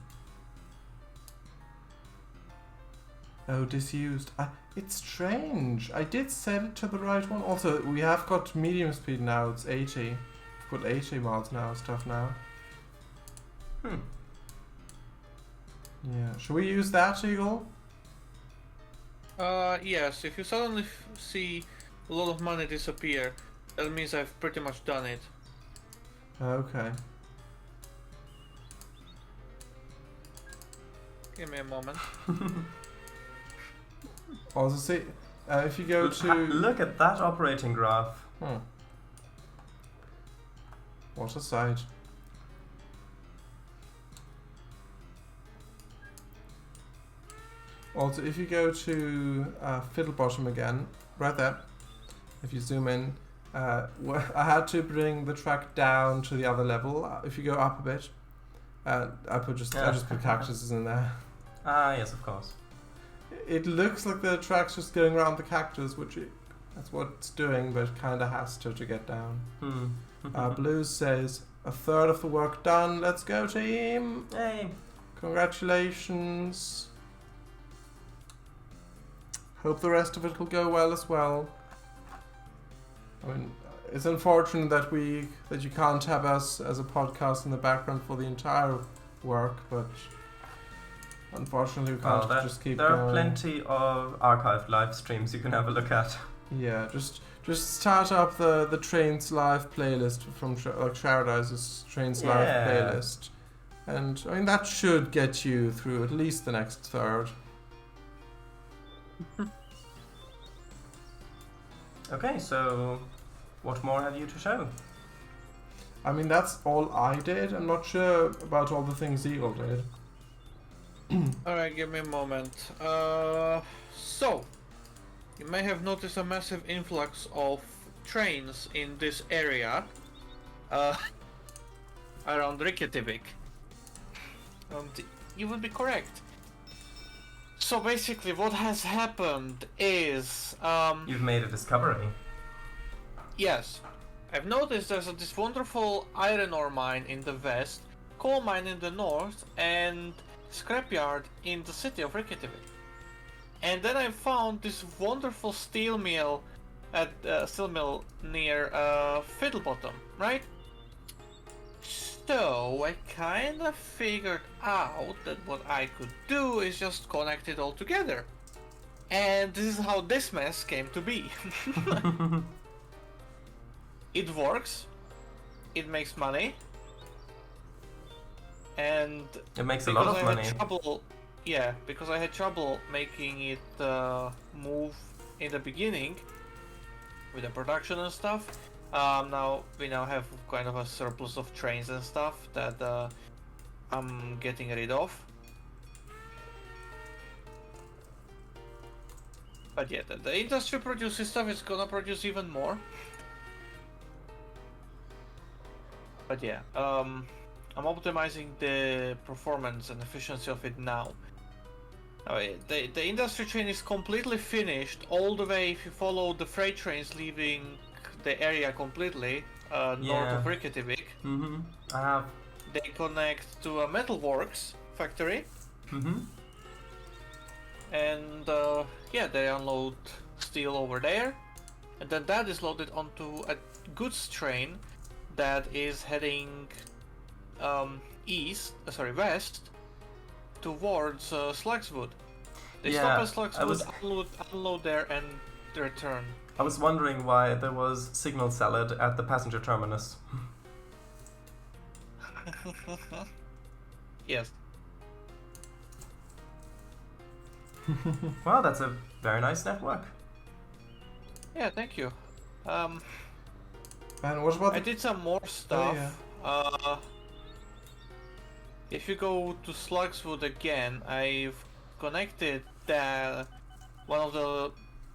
Oh, disused. It's strange. I did set it to the right one. Also, we have got medium speed now. It's 80. We've got 80 miles an hour stuff now. Yeah. Should we use that, Eagle? Yes, if you suddenly see a lot of money disappear, that means I've pretty much done it. Okay. Give me a moment. Also, see, if you go to... Look at that operating graph. What a sight. Also, if you go to Fiddlebottom again, right there, if you zoom in, I had to bring the track down to the other level. If you go up a bit, I just put cactuses in there. Ah, yes, of course. It looks like the track's just going around the cactus, that's what it's doing, but it kind of has to get down. Blues says, a third of the work done. Let's go, team! Hey. Congratulations. Hope the rest of it will go well as well. I mean, it's unfortunate that you can't have us as a podcast in the background for the entire work, but unfortunately we can't just keep there going. are plenty of archived live streams you can have a look at. Yeah, just start up the Trains Live playlist from Sharadise's Trains Live playlist. And I mean that should get you through at least the next third. Okay, so what more have you to show? I mean that's all I did. I'm not sure about all the things Eagle did. Alright, give me a moment. So, you may have noticed a massive influx of trains in this area around Reykjavik. You would be correct. So basically what has happened is... You've made a discovery. Yes. I've noticed there's this wonderful iron ore mine in the west, coal mine in the north, and scrapyard in the city of Reykjavik. And then I found this wonderful steel mill near Fiddlebottom, right? So I kind of figured out that what I could do is just connect it all together. And this is how this mess came to be. It works. It makes money. And It makes a lot of money. because I had trouble making it move in the beginning with the production and stuff. Now we have kind of a surplus of trains and stuff that I'm getting rid of. But yeah, the industry produces stuff, it's gonna produce even more. But yeah, I'm optimizing the performance and efficiency of it now. The industry train is completely finished all the way. If you follow the freight trains leaving the area completely north of Reykjavik, I have. they connect to a metalworks factory, and they unload steel over there, and then that is loaded onto a goods train that is heading west towards Slugswood. They stop at Slugswood, unload there, and return. I was wondering why there was signal salad at the passenger terminus. Yes. Well, that's a very nice network. Yeah, thank you. And what about I did some more stuff. If you go to Slugswood again, I've connected one of the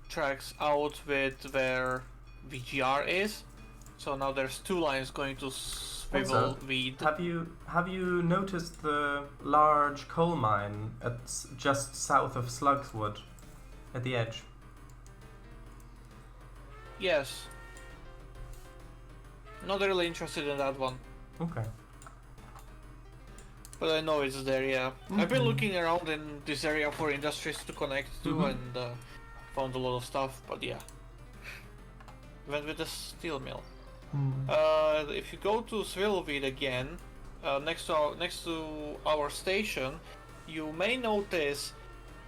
tracks out with where VGR is, So now there's 2 lines going to Swivel Also, Weed. Have you noticed the large coal mine just south of Slugswood, at the edge? Yes. Not really interested in that one. Okay. But I know it's there, yeah. I've been Mhm. looking around in this area for industries to connect to Mhm. and found a lot of stuff, but yeah. Went with the steel mill. If you go to Svilvid again, next to our station, you may notice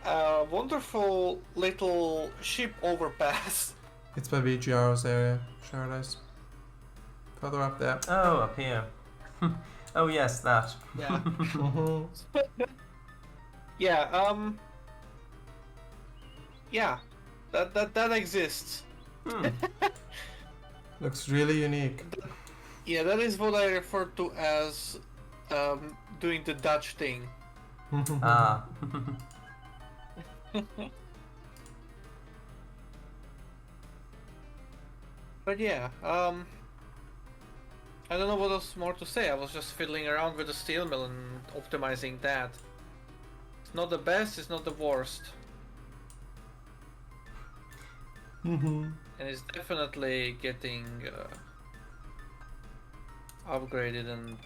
a wonderful little ship overpass. It's by VGR's area, Paradise. Further up there. Oh, up here. Oh yes, that. Yeah. Mhm. Yeah, yeah. That exists. Hmm. Looks really unique. Yeah, that is what I refer to as doing the Dutch thing. Ah. But yeah, I don't know what else more to say. I was just fiddling around with the steel mill and optimizing that. It's not the best, it's not the worst. Mhm. And it's definitely getting upgraded and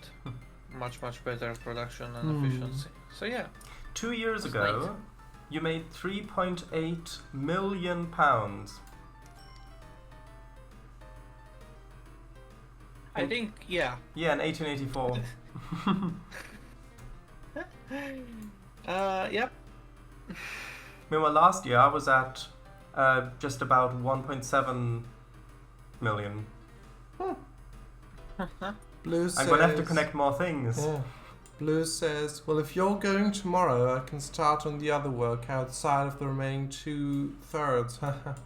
much better production and efficiency. So yeah. 2 years That's ago, nice. you made £3.8 million. I think, yeah. Yeah, in 1884. Yep. Meanwhile, last year I was at just about 1.7 million. Blue I'm says. going to have to connect more things. Yeah. Blue says, well, if you're going tomorrow, I can start on the other work outside of the remaining 2/3.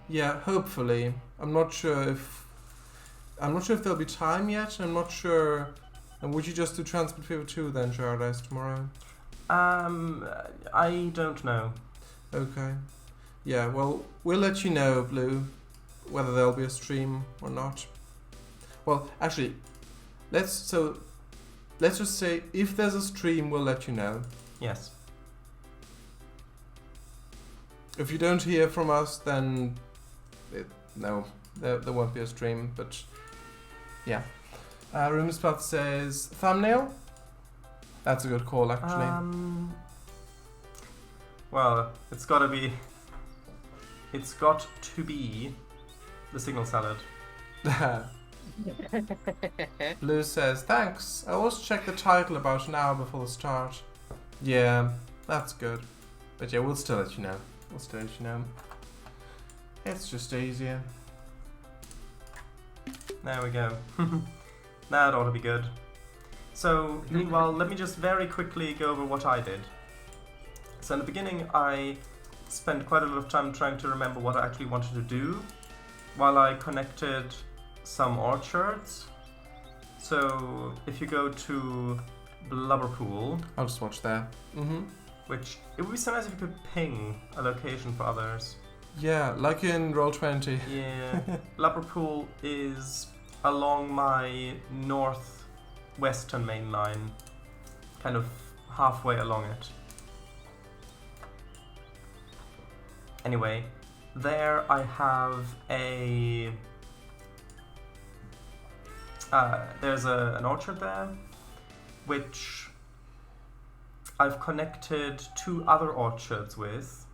Yeah, hopefully. I'm not sure if there'll be time yet. I'm not sure. And would you just do Transport Fever 2 then, Paradise, tomorrow? I don't know. Okay. Yeah, well, we'll let you know, Blue, whether there'll be a stream or not. Well, actually, let's just say if there's a stream, we'll let you know. Yes. If you don't hear from us, then no, there won't be a stream. But yeah, Rumspath says thumbnail. That's a good call, actually. Well, it's got to be the signal salad. Blue says thanks. I always check the title about an hour before the start. Yeah, that's good. But yeah, we'll still let you know. It's just easier. There we go. That ought to be good. So, meanwhile, let me just very quickly go over what I did. So in the beginning, I spent quite a lot of time trying to remember what I actually wanted to do while I connected some orchards. So if you go to Blubberpool, I'll just watch there. which it would be so nice if you could ping a location for others. Yeah, like in Roll20. Yeah, Blubberpool is along my northwestern main line, kind of halfway along it. Anyway, there I have there's an orchard there, which I've connected 2 other orchards with,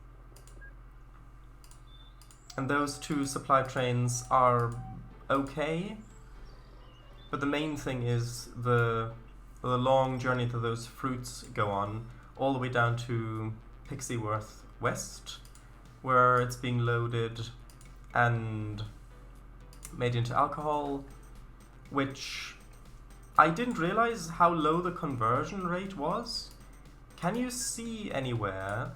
and those 2 supply trains are okay, but the main thing is the long journey that those fruits go on, all the way down to Pixieworth West, where it's being loaded and made into alcohol, which I didn't realize how low the conversion rate was. Can you see anywhere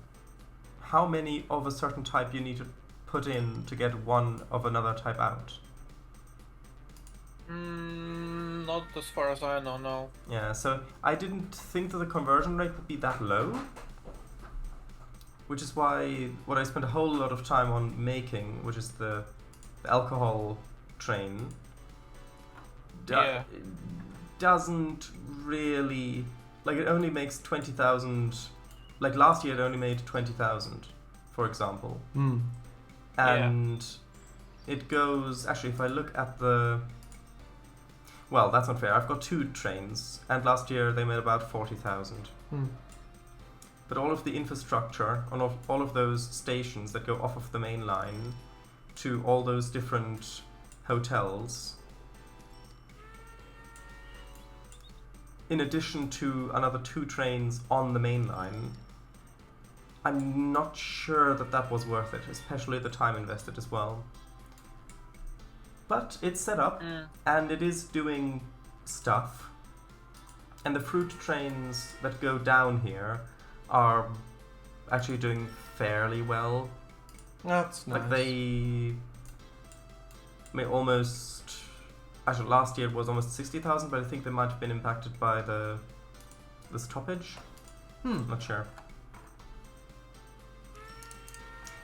how many of a certain type you need to put in to get one of another type out? Not as far as I know, no. Yeah, so I didn't think that the conversion rate would be that low, which is why what I spent a whole lot of time on making, which is the alcohol train, Yeah. doesn't really, like, it only makes 20,000. Like last year, it only made 20,000, for example, and it goes. Actually, if I look at the, well, that's not fair. I've got 2 trains, and last year they made about 40,000. But all of the infrastructure, all of those stations that go off of the main line to all those different hotels, in addition to another 2 trains on the main line, I'm not sure that was worth it, especially the time invested as well. But it's set up, and it is doing stuff. And the fruit trains that go down here are actually doing fairly well. That's nice. Like they may almost. Actually, last year it was almost 60,000, but I think they might have been impacted by the stoppage. Not sure.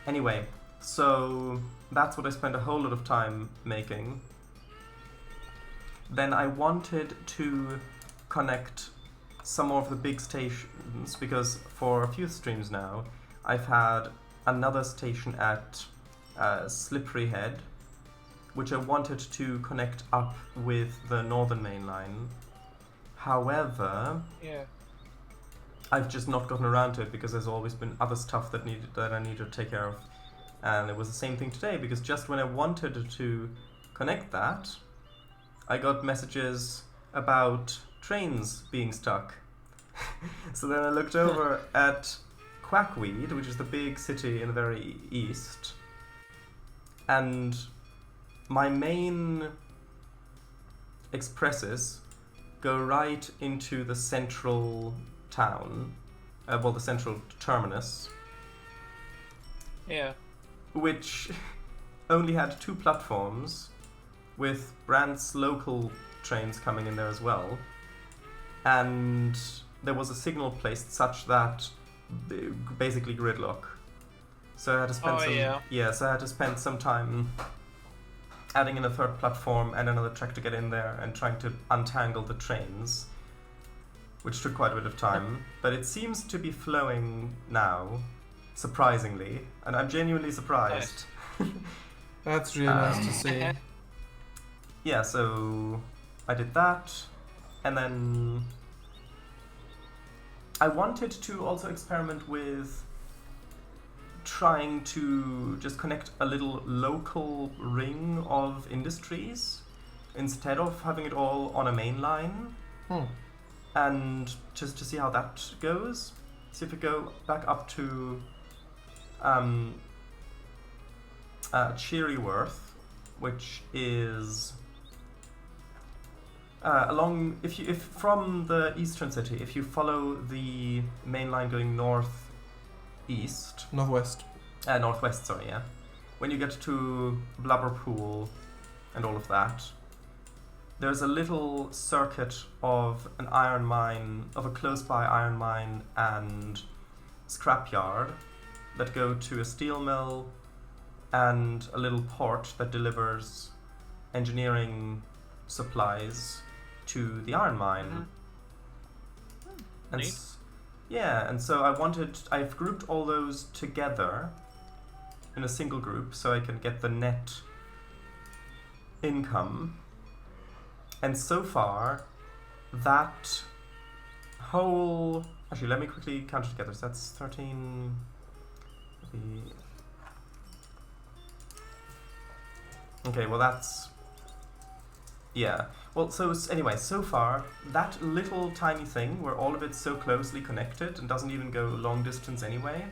Anyway, so that's what I spent a whole lot of time making. Then I wanted to connect some more of the big stations, because for a few streams now I've had another station at Slippery Head, which I wanted to connect up with the Northern Main Line. However, I've just not gotten around to it because there's always been other stuff that I needed to take care of. And it was the same thing today, because just when I wanted to connect that, I got messages about trains being stuck. So then I looked over at Quackweed, which is the big city in the very east, and my main expresses go right into the central town, the central terminus. Yeah. Which only had 2 platforms, with Brandt's local trains coming in there as well. And there was a signal placed such that basically gridlock. So I had to spend so I had to spend some time adding in a 3rd platform and another track to get in there and trying to untangle the trains, which took quite a bit of time. But it seems to be flowing now, surprisingly, and I'm genuinely surprised. Nice. That's really nice to see. Yeah, so I did that, and then I wanted to also experiment with trying to just connect a little local ring of industries instead of having it all on a main line, and just to see how that goes. See if we go back up to Cherryworth, which is along. If from the eastern city, if you follow the main line going northwest, sorry, yeah. When you get to Blubberpool and all of that, there's a little circuit of an iron mine, of a close-by iron mine and scrapyard that go to a steel mill and a little port that delivers engineering supplies to the iron mine. And Neat. and so I've grouped all those together in a single group so I can get the net income. And so far, that whole... Actually, let me quickly count it together. So that's 13... Okay, well that's... Yeah. Well, so anyway, so far, that little tiny thing where all of it's so closely connected and doesn't even go long distance anyway,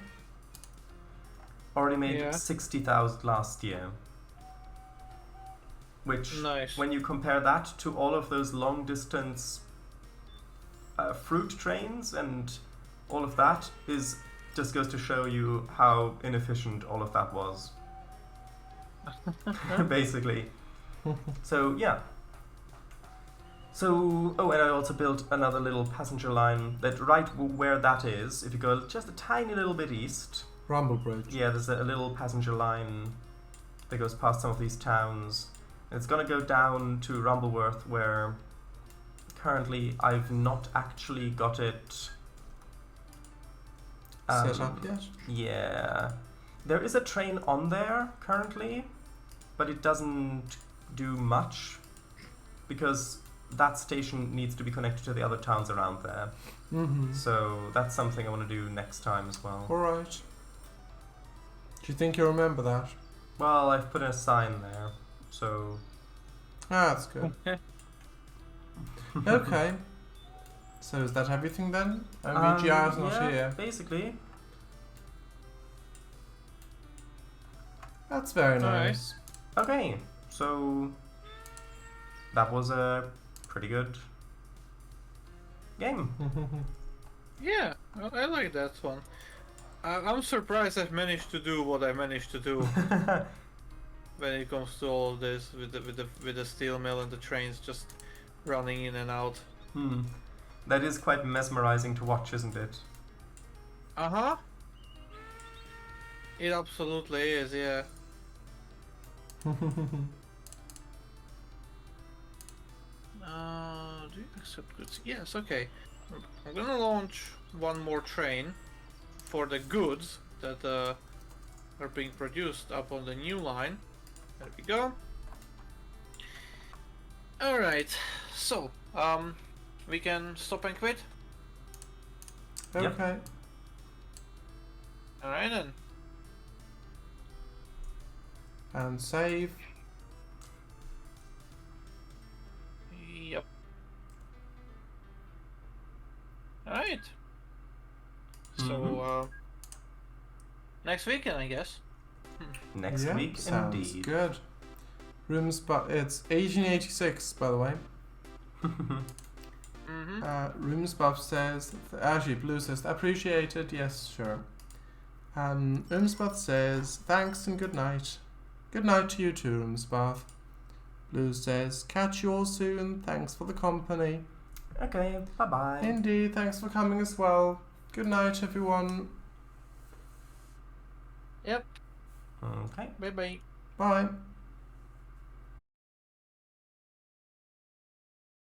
already made 60,000 last year. Which, Nice. when you compare that to all of those long distance fruit trains and all of that, just goes to show you how inefficient all of that was. Basically. So, yeah. So, and I also built another little passenger line that right where that is, if you go just a tiny little bit east. Rumble Bridge. Yeah, there's a little passenger line that goes past some of these towns. It's gonna go down to Rumbleworth, where currently I've not actually got it Set up yet? Yeah. There is a train on there currently, but it doesn't do much because that station needs to be connected to the other towns around there. Mm-hmm. So that's something I want to do next time as well. Alright. Do you think you'll remember that? Well, I've put in a sign there, so... Ah, that's good. Okay. So is that everything then? VGR is not yeah, here. basically. That's very Alright. nice. Okay, so... That was a pretty good game. Yeah, I like that one. I'm surprised I've managed to do what I managed to do when it comes to all of this with the steel mill and the trains just running in and out. That is quite mesmerizing to watch, isn't it? Uh-huh. It absolutely is, yeah. Do you accept goods? Yes, okay. I'm gonna launch one more train for the goods that are being produced up on the new line. There we go. Alright, so, we can stop and quit? Okay. Yep. Alright then. And save. Yep. Alright. So, next weekend, I guess. Next Yeah, week, sounds indeed. good. Rooms, but it's 1886, by the way. Roomsbuff says, actually Blue says, appreciated, yes, sure. Roomsbuff says, thanks and good night. Good night to you too, Roomsbuff. Blue says, catch you all soon, thanks for the company. Okay, bye-bye. Indeed, thanks for coming as well. Good night, everyone. Yep. Okay. Bye bye. Bye.